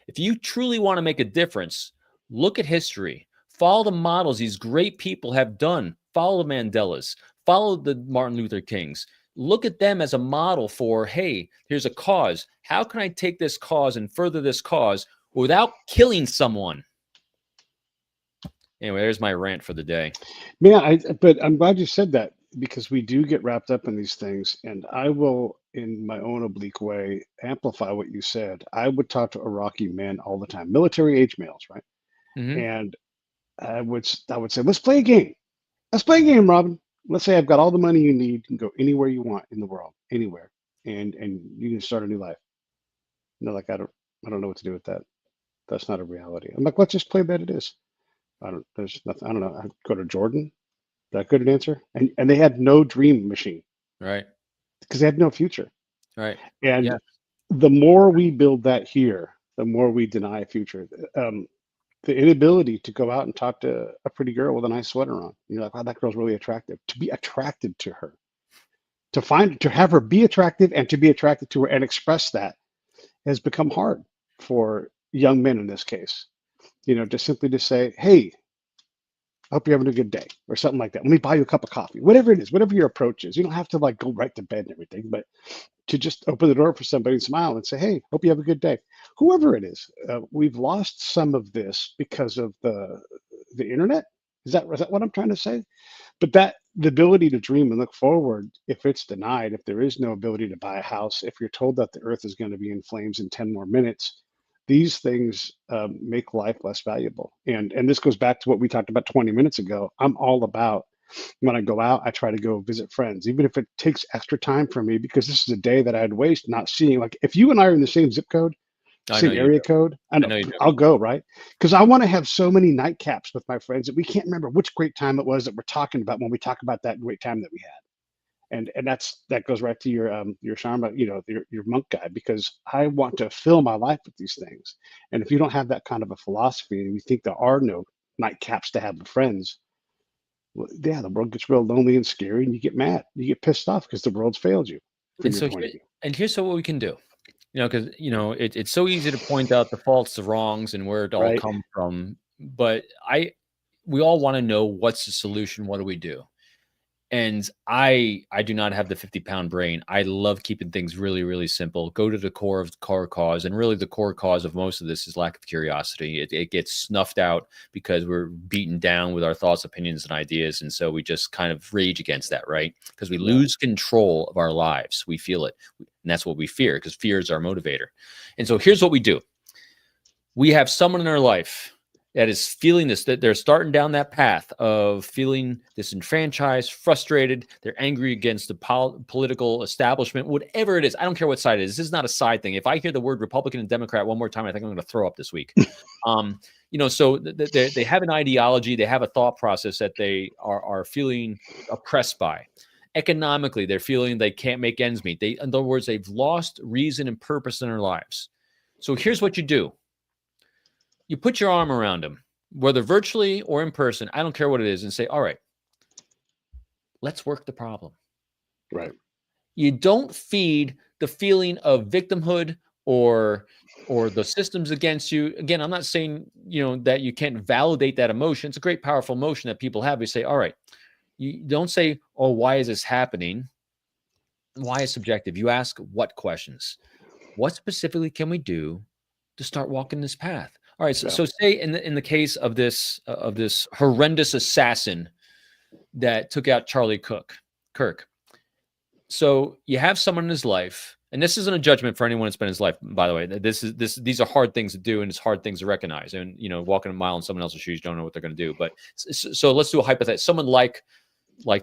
If you truly want to make a difference, look at history. Follow the models these great people have done. Follow the Mandelas. Follow the Martin Luther Kings. Look at them as a model for, hey, here's a cause. How can I take this cause and further this cause without killing someone? Anyway, there's my rant for the day. yeah. But I'm glad you said that because we do get wrapped up in these things, and I will, in my own oblique way, amplify what you said. I would talk to Iraqi men all the time, military age males, right? Hmm. And I would say, let's play a game. Let's play a game, Robin. Let's say I've got all the money you need. You can go anywhere you want in the world, anywhere, and you can start a new life. And they're like, I don't know what to do with that. That's not a reality. I'm like, let's just play that it is. There's nothing. I don't know. I'd go to Jordan. Is that good an answer? And they had no dream machine Right. because they had no future. Right. And Yeah. the more we build that here, the more we deny a future. The inability to go out and talk to a pretty girl with a nice sweater on. You're like, wow, that girl's really attractive. To be attracted to her, to have her be attractive and to be attracted to her and express that has become hard for young men in this case. Just simply to say, hey, I hope you're having a good day or something like that. Let me buy you a cup of coffee, whatever it is, whatever your approach is. You don't have to like go right to bed and everything, but to just open the door for somebody and smile and say, hey, hope you have a good day. Whoever it is, we've lost some of this because of the internet. Is that what I'm trying to say? But that the ability to dream and look forward, if it's denied, if there is no ability to buy a house, if you're told that the earth is going to be in flames in 10 more minutes, these things make life less valuable. And this goes back to what we talked about 20 minutes ago. I'm all about When I go out, I try to go visit friends, even if it takes extra time for me, because this is a day that I'd waste not seeing. Like if you and I are in the same zip code, I know same you area do. code, I I know know you do. I'll go, right? Because I want to have so many nightcaps with my friends that we can't remember which great time it was that we're talking about when we talk about that great time that we had. And that goes right to your Sharma, your monk guy, because I want to fill my life with these things. And if you don't have that kind of a philosophy and you think there are no nightcaps to have with friends, well, yeah, the world gets real lonely and scary, and you get mad, you get pissed off because the world's failed you from And your so point of view, here's what we can do. Because it's so easy to point out the faults, the wrongs, and where it all right? come from. But we all want to know what's the solution. What do we do? And I do not have the 50-pound brain. I love keeping things really, really simple. Go to the core of the core cause. And really the core cause of most of this is lack of curiosity. It gets snuffed out because we're beaten down with our thoughts, opinions, and ideas. And so we just kind of rage against that, right? Because we Yeah, lose control of our lives. We feel it. And that's what we fear, because fear is our motivator. And so here's what we do. We have someone in our life that is feeling this, that they're starting down that path of feeling disenfranchised, frustrated. They're angry against the political establishment, whatever it is. I don't care what side it is. This is not a side thing. If I hear the word Republican and Democrat one more time, I think I'm going to throw up this week. So they have an ideology, they have a thought process that they are feeling oppressed by. Economically, they're feeling they can't make ends meet. In other words, they've lost reason and purpose in their lives. So here's what you do. You put your arm around them, whether virtually or in person, I don't care what it is, and say, all right, let's work the problem. right. You don't feed the feeling of victimhood or the systems against you. Again, I'm not saying, that you can't validate that emotion. It's a great, powerful emotion that people have. You say, all right, you don't say, oh, why is this happening? Why is subjective? You ask what questions. What specifically can we do to start walking this path? All right. So, Yeah, so say in the case of this horrendous assassin that took out Charlie Kirk. So you have someone in his life, and this isn't a judgment for anyone that's been in his life. By the way, these are hard things to do, and it's hard things to recognize. And walking a mile in someone else's shoes, you don't know what they're going to do. But so let's do a hypothetical. Someone like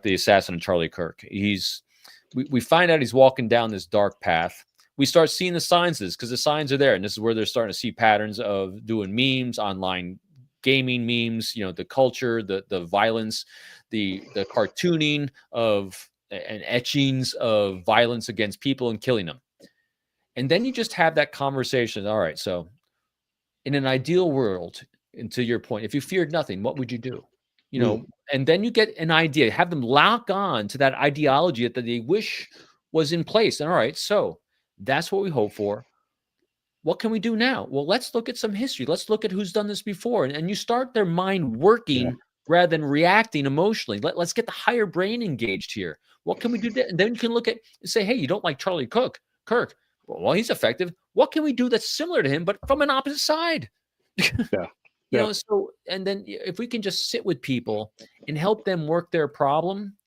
the assassin of Charlie Kirk. We find out he's walking down this dark path. We start seeing the signs of this, because the signs are there. And this is where they're starting to see patterns of doing memes, online gaming memes, the culture, the violence, the cartooning of and etchings of violence against people and killing them. And then you just have that conversation. All right, so in an ideal world, and to your point, if you feared nothing, what would you do? mm, And then you get an idea, have them lock on to that ideology that they wish was in place. And all right, so that's what we hope for. What can we do now? Well, let's look at some history. Let's look at who's done this before. And you start their mind yeah, working rather than reacting emotionally. Let's get the higher brain engaged here. What can we do? And then you can look at and say, hey, you don't like Kirk. Well, he's effective. What can we do that's similar to him, but from an opposite side? yeah, yeah, So, and then if we can just sit with people and help them work their problem,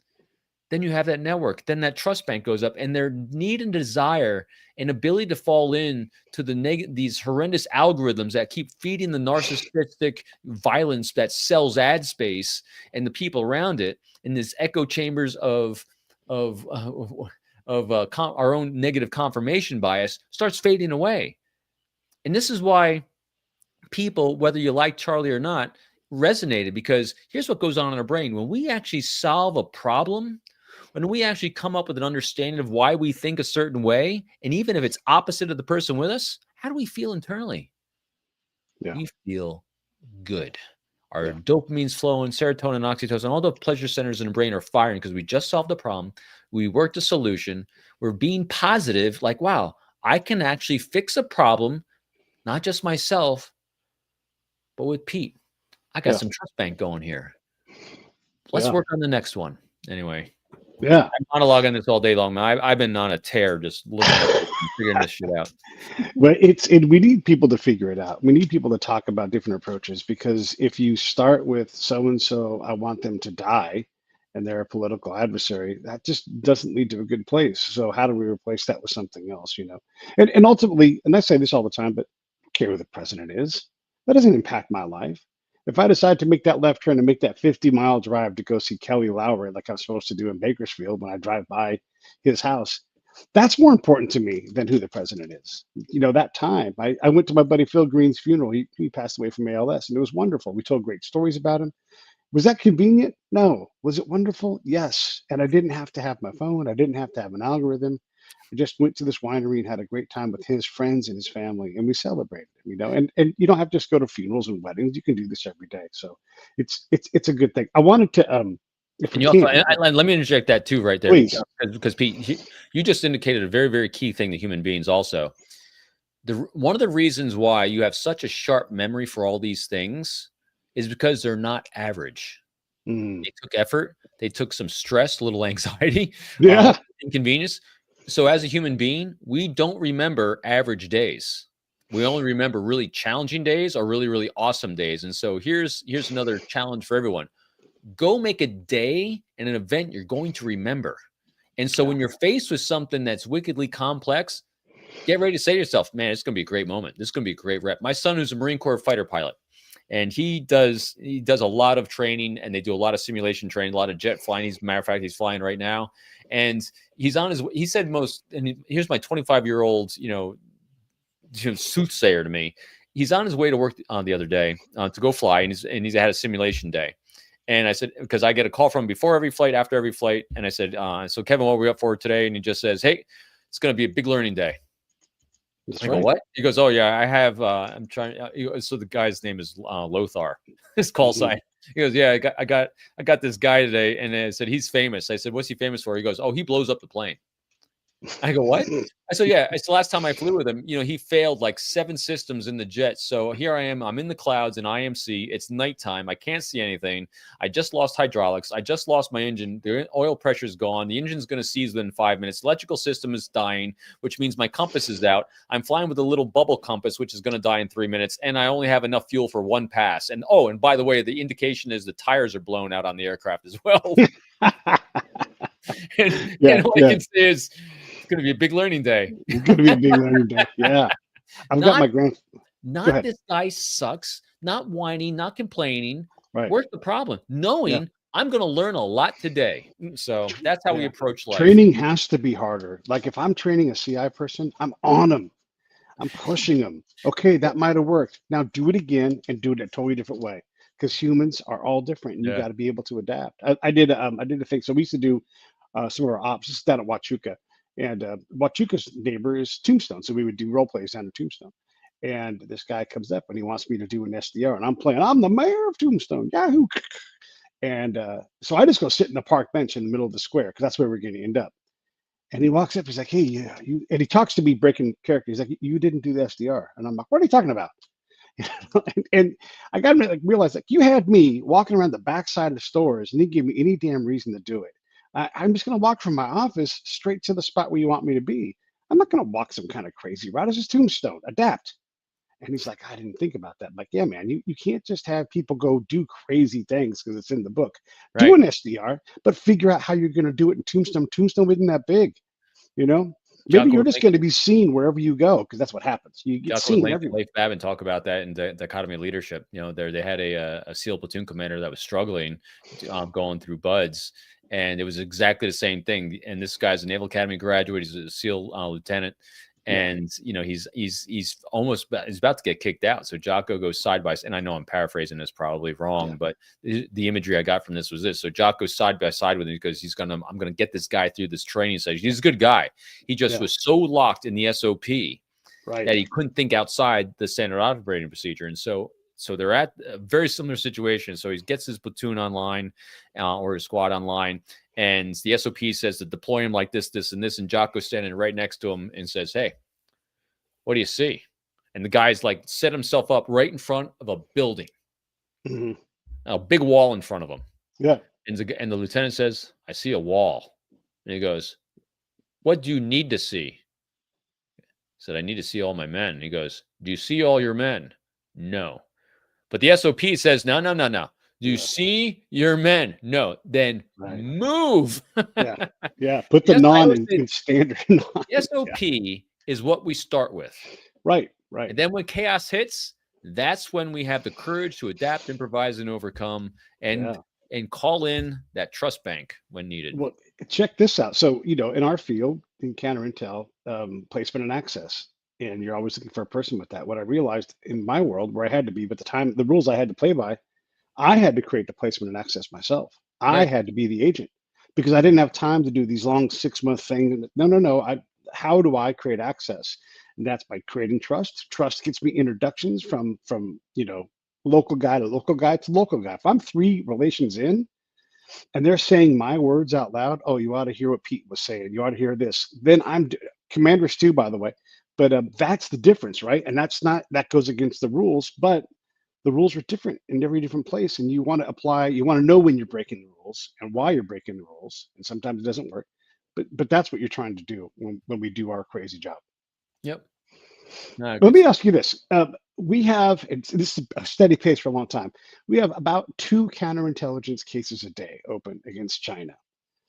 then you have that network. Then that trust bank goes up, and their need and desire and ability to fall in to these horrendous algorithms that keep feeding the narcissistic violence that sells ad space and the people around it in these echo chambers of our own negative confirmation bias starts fading away. And this is why people, whether you like Charlie or not, resonated, because here's what goes on in our brain. When we actually solve a problem, when we actually come up with an understanding of why we think a certain way, and even if it's opposite of the person with us, how do we feel internally? yeah, We feel good. Our yeah, dopamine's flowing, serotonin, oxytocin, all the pleasure centers in the brain are firing because we just solved the problem. We worked a solution. We're being positive, like, wow, I can actually fix a problem, not just myself, but with Pete. I got yeah, some trust bank going here. Let's yeah, work on the next one. Anyway, yeah. I'm monologuing this all day long, man. I've been on a tear just looking at this and figuring this shit out. Well, we need people to figure it out. We need people to talk about different approaches, because if you start with so and so, I want them to die, and they're a political adversary, that just doesn't lead to a good place. So how do we replace that with something else, And ultimately, and I say this all the time, but I don't care who the president is. That doesn't impact my life. If I decide to make that left turn and make that 50-mile drive to go see Kelly Lowry, like I'm supposed to do in Bakersfield when I drive by his house, that's more important to me than who the president is. That time I went to my buddy Phil Green's funeral. He passed away from ALS, and it was wonderful. We told great stories about him. Was that convenient? No. Was it wonderful? Yes. And I didn't have to have my phone. I didn't have to have an algorithm. I just went to this winery and had a great time with his friends and his family, and we celebrated. And you don't have to just go to funerals and weddings. You can do this every day. So it's a good thing. I wanted to if And we you also, can, let me interject that too, right there, please. because Pete, you just indicated a very, very key thing to human beings. Also, one of the reasons why you have such a sharp memory for all these things is because they're not average. Mm, They took effort, they took some stress, a little anxiety, yeah. inconvenience. So as a human being, we don't remember average days. We only remember really challenging days or really, really awesome days. And so here's another challenge for everyone. Go make a day and an event you're going to remember. And so when you're faced with something that's wickedly complex, get ready to say to yourself, man, it's going to be a great moment. This is going to be a great rep. My son, who's a Marine Corps fighter pilot, and he does a lot of training, and they do a lot of simulation training, a lot of jet flying. Matter of fact, he's flying right now. And he said here's my 25-year-old, soothsayer to me. He's on his way to work the other day to go fly, and he's had a simulation day. And I said, because I get a call from him before every flight, after every flight. And I said, so Kevin, what are we up for today? And he just says, hey, it's going to be a big learning day. That's I right. go, what? He goes, oh yeah, I have, I'm trying. So the guy's name is Lothar, his call sign. He goes, yeah, I got this guy today. And I said, he's famous. I said, what's he famous for? He goes, oh, he blows up the plane. I go, what? I said, yeah. I said, last time I flew with him, he failed like 7 systems in the jet. So here I am. I'm in the clouds in IMC. It's nighttime. I can't see anything. I just lost hydraulics. I just lost my engine. The oil pressure is gone. The engine's going to seize within 5 minutes. Electrical system is dying, which means my compass is out. I'm flying with a little bubble compass, which is going to die in 3 minutes. And I only have enough fuel for 1 pass. And and by the way, the indication is the tires are blown out on the aircraft as well. and all I can say is, it's going to be a big learning day. It's going to be a big learning day. Yeah. I've got my grand. Not this guy sucks, not whining, not complaining. Right. Where's the problem? Knowing I'm going to learn a lot today. So that's how we approach life. Training has to be harder. Like if I'm training a CI person, I'm on them. I'm pushing them. Okay, that might have worked. Now do it again and do it a totally different way. Because humans are all different, and you got to be able to adapt. I did a thing. So we used to do some of our ops. This is down at Huachuca, and Huachuca's neighbor is Tombstone. So we would do role plays down at Tombstone. And this guy comes up and he wants me to do an SDR, and I'm the mayor of Tombstone. Yahoo! And so I just go sit in the park bench in the middle of the square because that's where we're going to end up. And he walks up, he's like, hey, you, and he talks to me breaking character. He's like, you didn't do the SDR. And I'm like, what are you talking about? and I got to realize, like, you had me walking around the backside of the stores and you didn't give me any damn reason to do it. I'm just going to walk from my office straight to the spot where you want me to be. I'm not going to walk some kind of crazy route. It's just Tombstone. Adapt. And he's like, I didn't think about that. I'm like, yeah, man, you can't just have people go do crazy things because it's in the book. Right. Do an SDR, but figure out how you're going to do it in Tombstone. Tombstone isn't that big, Maybe you're just going to be seen wherever you go because that's what happens. You get seen everywhere. Leif Babin talk about that in the Dichotomy of Leadership. They had a SEAL platoon commander that was struggling, going through BUDS, and it was exactly the same thing. And this guy's a Naval Academy graduate. He's a SEAL lieutenant. And he's about to get kicked out. So Jocko goes side by side, and I know I'm paraphrasing this probably wrong, but the imagery I got from this was this. So Jocko goes side by side with him because I'm gonna get this guy through this training session. He's a good guy. He just was so locked in the SOP that he couldn't think outside the standard operating procedure. And so they're at a very similar situation. So he gets his platoon online or his squad online. And the SOP says to deploy him like this, this, and this. And Jocko's standing right next to him and says, hey, what do you see? And the guy's like set himself up right in front of a building, a big wall in front of him. Yeah. And the lieutenant says, I see a wall. And he goes, what do you need to see? He said, I need to see all my men. And he goes, do you see all your men? No. But the SOP says, no. Do you see your men? No. Then move. Yeah. Put the non in standard. The SOP is what we start with. Right. And then when chaos hits, that's when we have the courage to adapt, improvise, and overcome, and Yeah. call in that trust bank when needed. Well, check this out. So, in our field, in counter intel, placement and access, and you're always looking for a person with that. What I realized in my world, where I had to be, but the rules I had to play by, I had to create the placement and access myself. I Right. had to be the agent because I didn't have time to do these long 6-month things. No, no, no. How do I create access? And that's by creating trust. Trust gets me introductions from local guy to local guy to local guy. If I'm 3 relations in and they're saying my words out loud, oh, you ought to hear what Pete was saying. You ought to hear this. Then commanders too, by the way. But that's the difference, right? And that goes against the rules, but the rules are different in every different place. And you want to know when you're breaking the rules and why you're breaking the rules. And sometimes it doesn't work. But that's what you're trying to do when we do our crazy job. Yep. No, Let good me stuff. ask you this. We have, and this is a steady pace for a long time. We have about 2 counterintelligence cases a day open against China.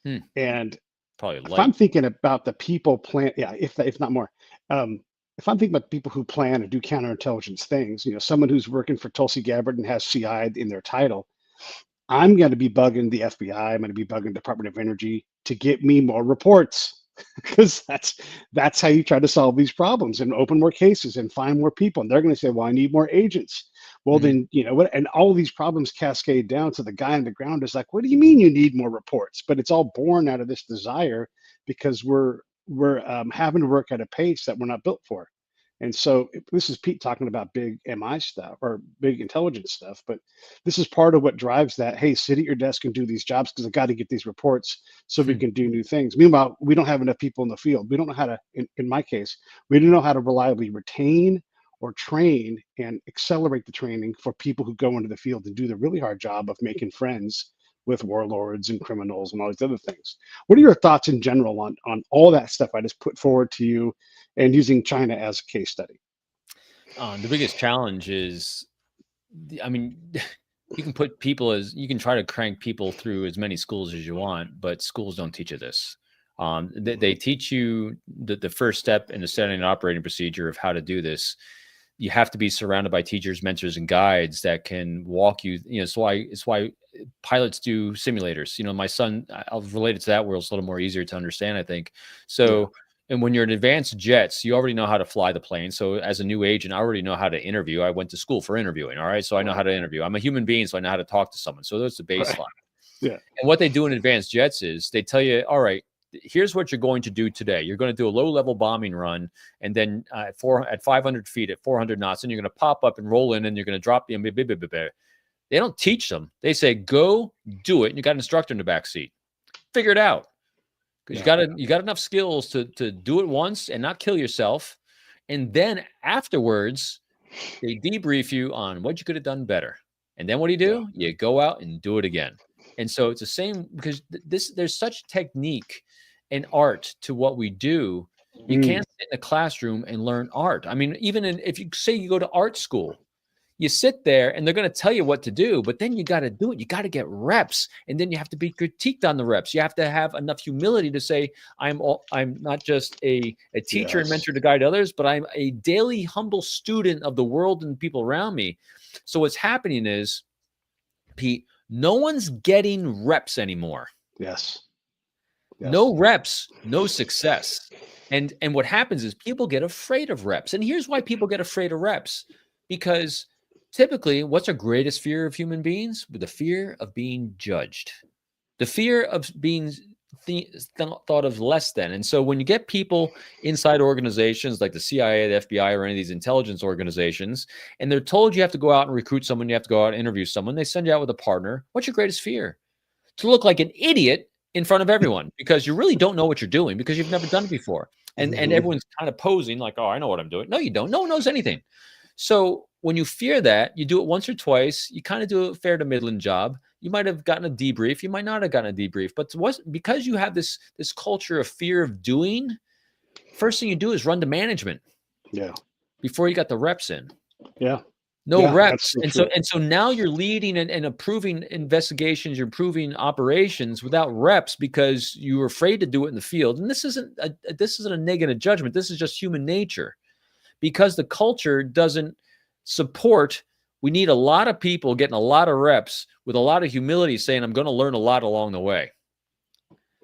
Hmm. And Probably if I'm light. thinking about the people plan, yeah, if not more, if I'm thinking about the people who plan and do counterintelligence things, someone who's working for Tulsi Gabbard and has CI in their title, I'm going to be bugging the FBI. I'm going to be bugging Department of Energy to get me more reports because that's how you try to solve these problems and open more cases and find more people. And they're going to say, "Well, I need more agents." Well, Mhm. then what? And all of these problems cascade down to the guy on the ground is like, "What do you mean you need more reports?" But it's all born out of this desire because we're having to work at a pace that we're not built for. And so this is Pete talking about big MI stuff or big intelligence stuff, but this is part of what drives that. Hey, sit at your desk and do these jobs because I got to get these reports so we Hmm. can do new things. Meanwhile, we don't have enough people in the field. We don't know how to, in my case, we don't know how to reliably retain or train and accelerate the training for people who go into the field and do the really hard job of making friends with warlords and criminals and all these other things. What are your thoughts in general on all that stuff I just put forward to you and using China as a case study? The biggest challenge is, I mean, you can put people as you can try to crank people through as many schools as you want, but schools don't teach you this. They teach you the first step in the setting and operating procedure of how to do this. You have to be surrounded by teachers, mentors, and guides that can walk you. It's why pilots do simulators. My son, I'll relate it to that world. It's a little more easier to understand, I think. Yeah, So, and when you're in advanced jets, you already know how to fly the plane. So, as a new agent, I already know how to interview. I went to school for interviewing. All right, so I know how right, to interview. I'm a human being, so I know how to talk to someone. So that's the right. baseline. Yeah, And what they do in advanced jets is they tell you, all right, here's what you're going to do today. You're going to do a low level bombing run, and then at 500 feet at 400 knots, and you're going to pop up and roll in, and you're going to drop the. They don't teach them. They say go do it, and you got an instructor in the back seat. Figure it out because yeah, you got enough skills to do it once and not kill yourself, and then afterwards they debrief you on what you could have done better. And then what yeah. do? You go out and do it again. And so it's the same because there's such technique and art to what we do. You Mm, can't sit in a classroom and learn art. I mean, if you say you go to art school, you sit there and they're going to tell you what to do, but then you got to do it. You got to get reps, and then you have to be critiqued on the reps. You have to have enough humility to say, I'm not just a teacher and yes. mentor to guide others, but I'm a daily humble student of the world and people around me. So what's happening is, Pete, no one's getting reps anymore. Yes. Yes. No reps, no success. And what happens is people get afraid of reps. And here's why people get afraid of reps. Because typically, what's our greatest fear of human beings? The fear of being judged. The fear of being thought of less than. And so when you get people inside organizations like the CIA, the FBI, or any of these intelligence organizations, and they're told you have to go out and recruit someone, you have to go out and interview someone, they send you out with a partner. What's your greatest fear? To look like an idiot in front of everyone because you really don't know what you're doing because you've never done it before. And Hmm. everyone's kind of posing like, oh, I know what I'm doing. No, you don't. No one knows anything. So when you fear that, you do it once or twice, you kind of do a fair to middling job. You might have gotten a debrief, you might not have gotten a debrief, but because you have this culture of fear of doing, first thing you do is run to management Yeah. before you got the reps in. Yeah. No Yeah. That's reps. so And so true. now you're leading and approving investigations, you're approving operations without reps because you were afraid to do it in the field. And this isn't a negative judgment. This is just human nature because the culture doesn't support, we need a lot of people getting a lot of reps with a lot of humility saying, I'm going to learn a lot along the way.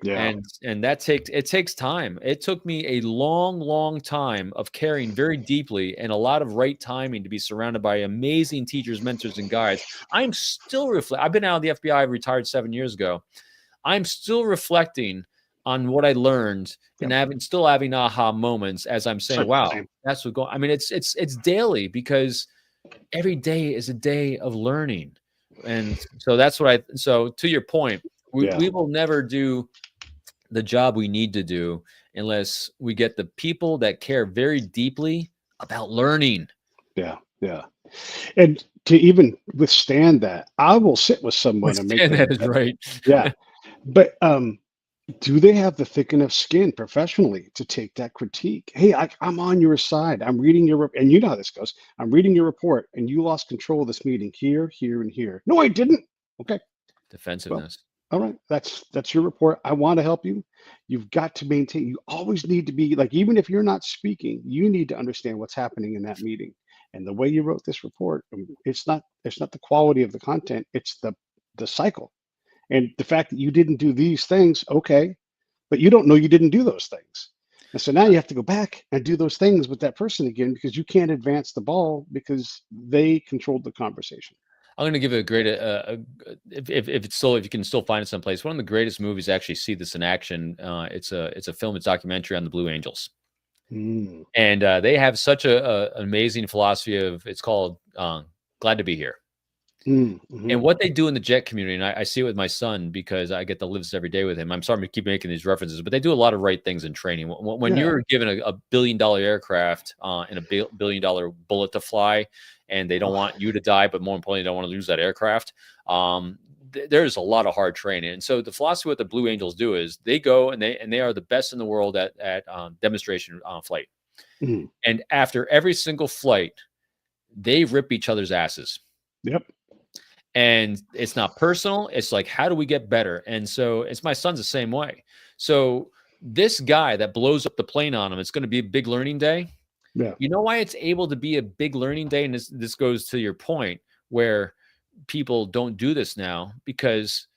Yeah. And that takes time. It took me a long time of caring very deeply and a lot of right timing to be surrounded by amazing teachers, mentors, and guides. I'm still I've been out of the FBI. I retired 7 years ago. I'm still reflecting on what I learned and still having aha moments as I'm saying, wow, that's what going. I mean, it's daily, because every day is a day of learning. And so that's what so to your point, we will never do the job we need to do unless we get the people that care very deeply about learning. Yeah. Yeah. And to even withstand that, I will sit with someone and make them That is better. right. Yeah. But do they have the thick enough skin professionally to take that critique? Hey, I'm on your side. I'm reading your, and you know how this goes. I'm reading your report, and you lost control of this meeting here, here, and here. No, I didn't. Okay. Defensiveness. Well, all right. That's your report. I want to help you. You've got to maintain. You always need to be like, even if you're not speaking, you need to understand what's happening in that meeting. And the way you wrote this report, it's not the quality of the content. It's the cycle. And the fact that you didn't do these things, okay, but you don't know you didn't do those things. And so now you have to go back and do those things with that person again, because you can't advance the ball because they controlled the conversation. I'm going to give it a great, if you can still find it someplace. One of the greatest movies to actually see this in action. It's a film, it's a documentary on the Blue Angels. Mm. And they have such an amazing philosophy it's called Glad to Be Here. Mm-hmm. And what they do in the jet community, and I see it with my son because I get to live this every day with him. I'm sorry to keep making these references, but they do a lot of right things in training. When you're given a $1 billion aircraft and a $1 billion bullet to fly, and they don't want you to die, but more importantly, they don't want to lose that aircraft. There's a lot of hard training. And so the philosophy what the Blue Angels do is they go and they are the best in the world at demonstration flight. Mm. And after every single flight, they rip each other's asses. Yep. And it's not personal. It's like, how do we get better? And so it's my son's the same way. So this guy that blows up the plane on him, it's going to be a big learning day. Yeah. You know why it's able to be a big learning day? And this goes to your point where people don't do this now because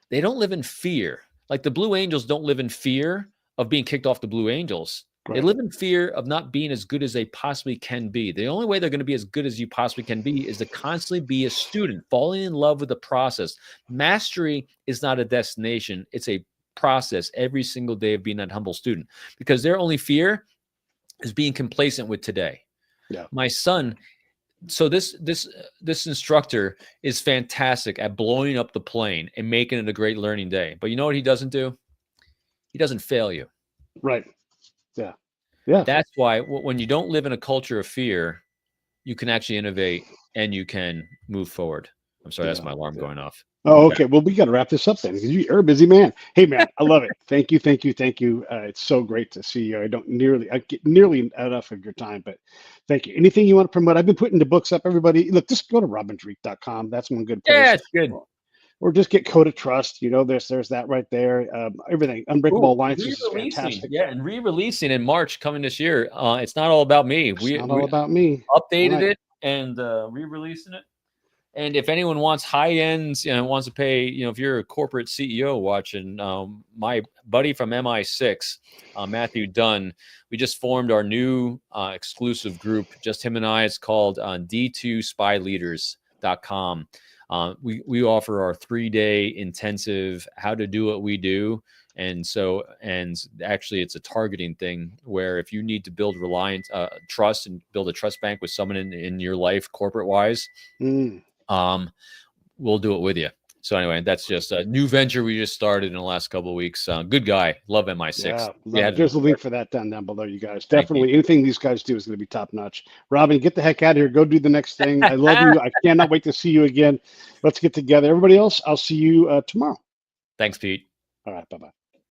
they don't live in fear. Like the Blue Angels don't live in fear of being kicked off the Blue Angels. Right. They live in fear of not being as good as they possibly can be. The only way they're going to be as good as you possibly can be is to constantly be a student, falling in love with the process. Mastery is not a destination. It's a process every single day of being that humble student, because their only fear is being complacent with today. Yeah. My son, so this instructor is fantastic at blowing up the plane and making it a great learning day. But you know what he doesn't do? He doesn't fail you. Right. Yeah. Yeah. That's why when you don't live in a culture of fear, you can actually innovate and you can move forward. I'm sorry, that's my alarm going off. Oh, okay. Well, we got to wrap this up then, because you're a busy man. Hey, man, I love it. Thank you. It's so great to see you. I get nearly enough of your time, but thank you. Anything you want to promote? I've been putting the books up. Everybody, look, just go to robindreeke.com. That's one good place. Yeah, it's good. Or just get Code of Trust. You know, there's that right there. Everything. Unbreakable Alliance is fantastic. Yeah, and re-releasing in March coming this year. It's not all about me. It's not all about me. Updated it and re-releasing it. And if anyone wants high ends, wants to pay, if you're a corporate CEO watching, my buddy from MI6, Matthew Dunn, we just formed our new exclusive group, just him and I. It's called D2SpyLeaders.com. We offer our 3-day intensive how to do what we do. And actually it's a targeting thing where if you need to build trust and build a trust bank with someone in your life, corporate wise, we'll do it with you. So anyway, that's just a new venture we just started in the last couple of weeks. Good guy. Love MI6. Yeah, there's a link for that down below, you guys. Definitely anything these guys do is going to be top notch. Robin, get the heck out of here. Go do the next thing. I love you. I cannot wait to see you again. Let's get together. Everybody else, I'll see you tomorrow. Thanks, Pete. All right. Bye-bye.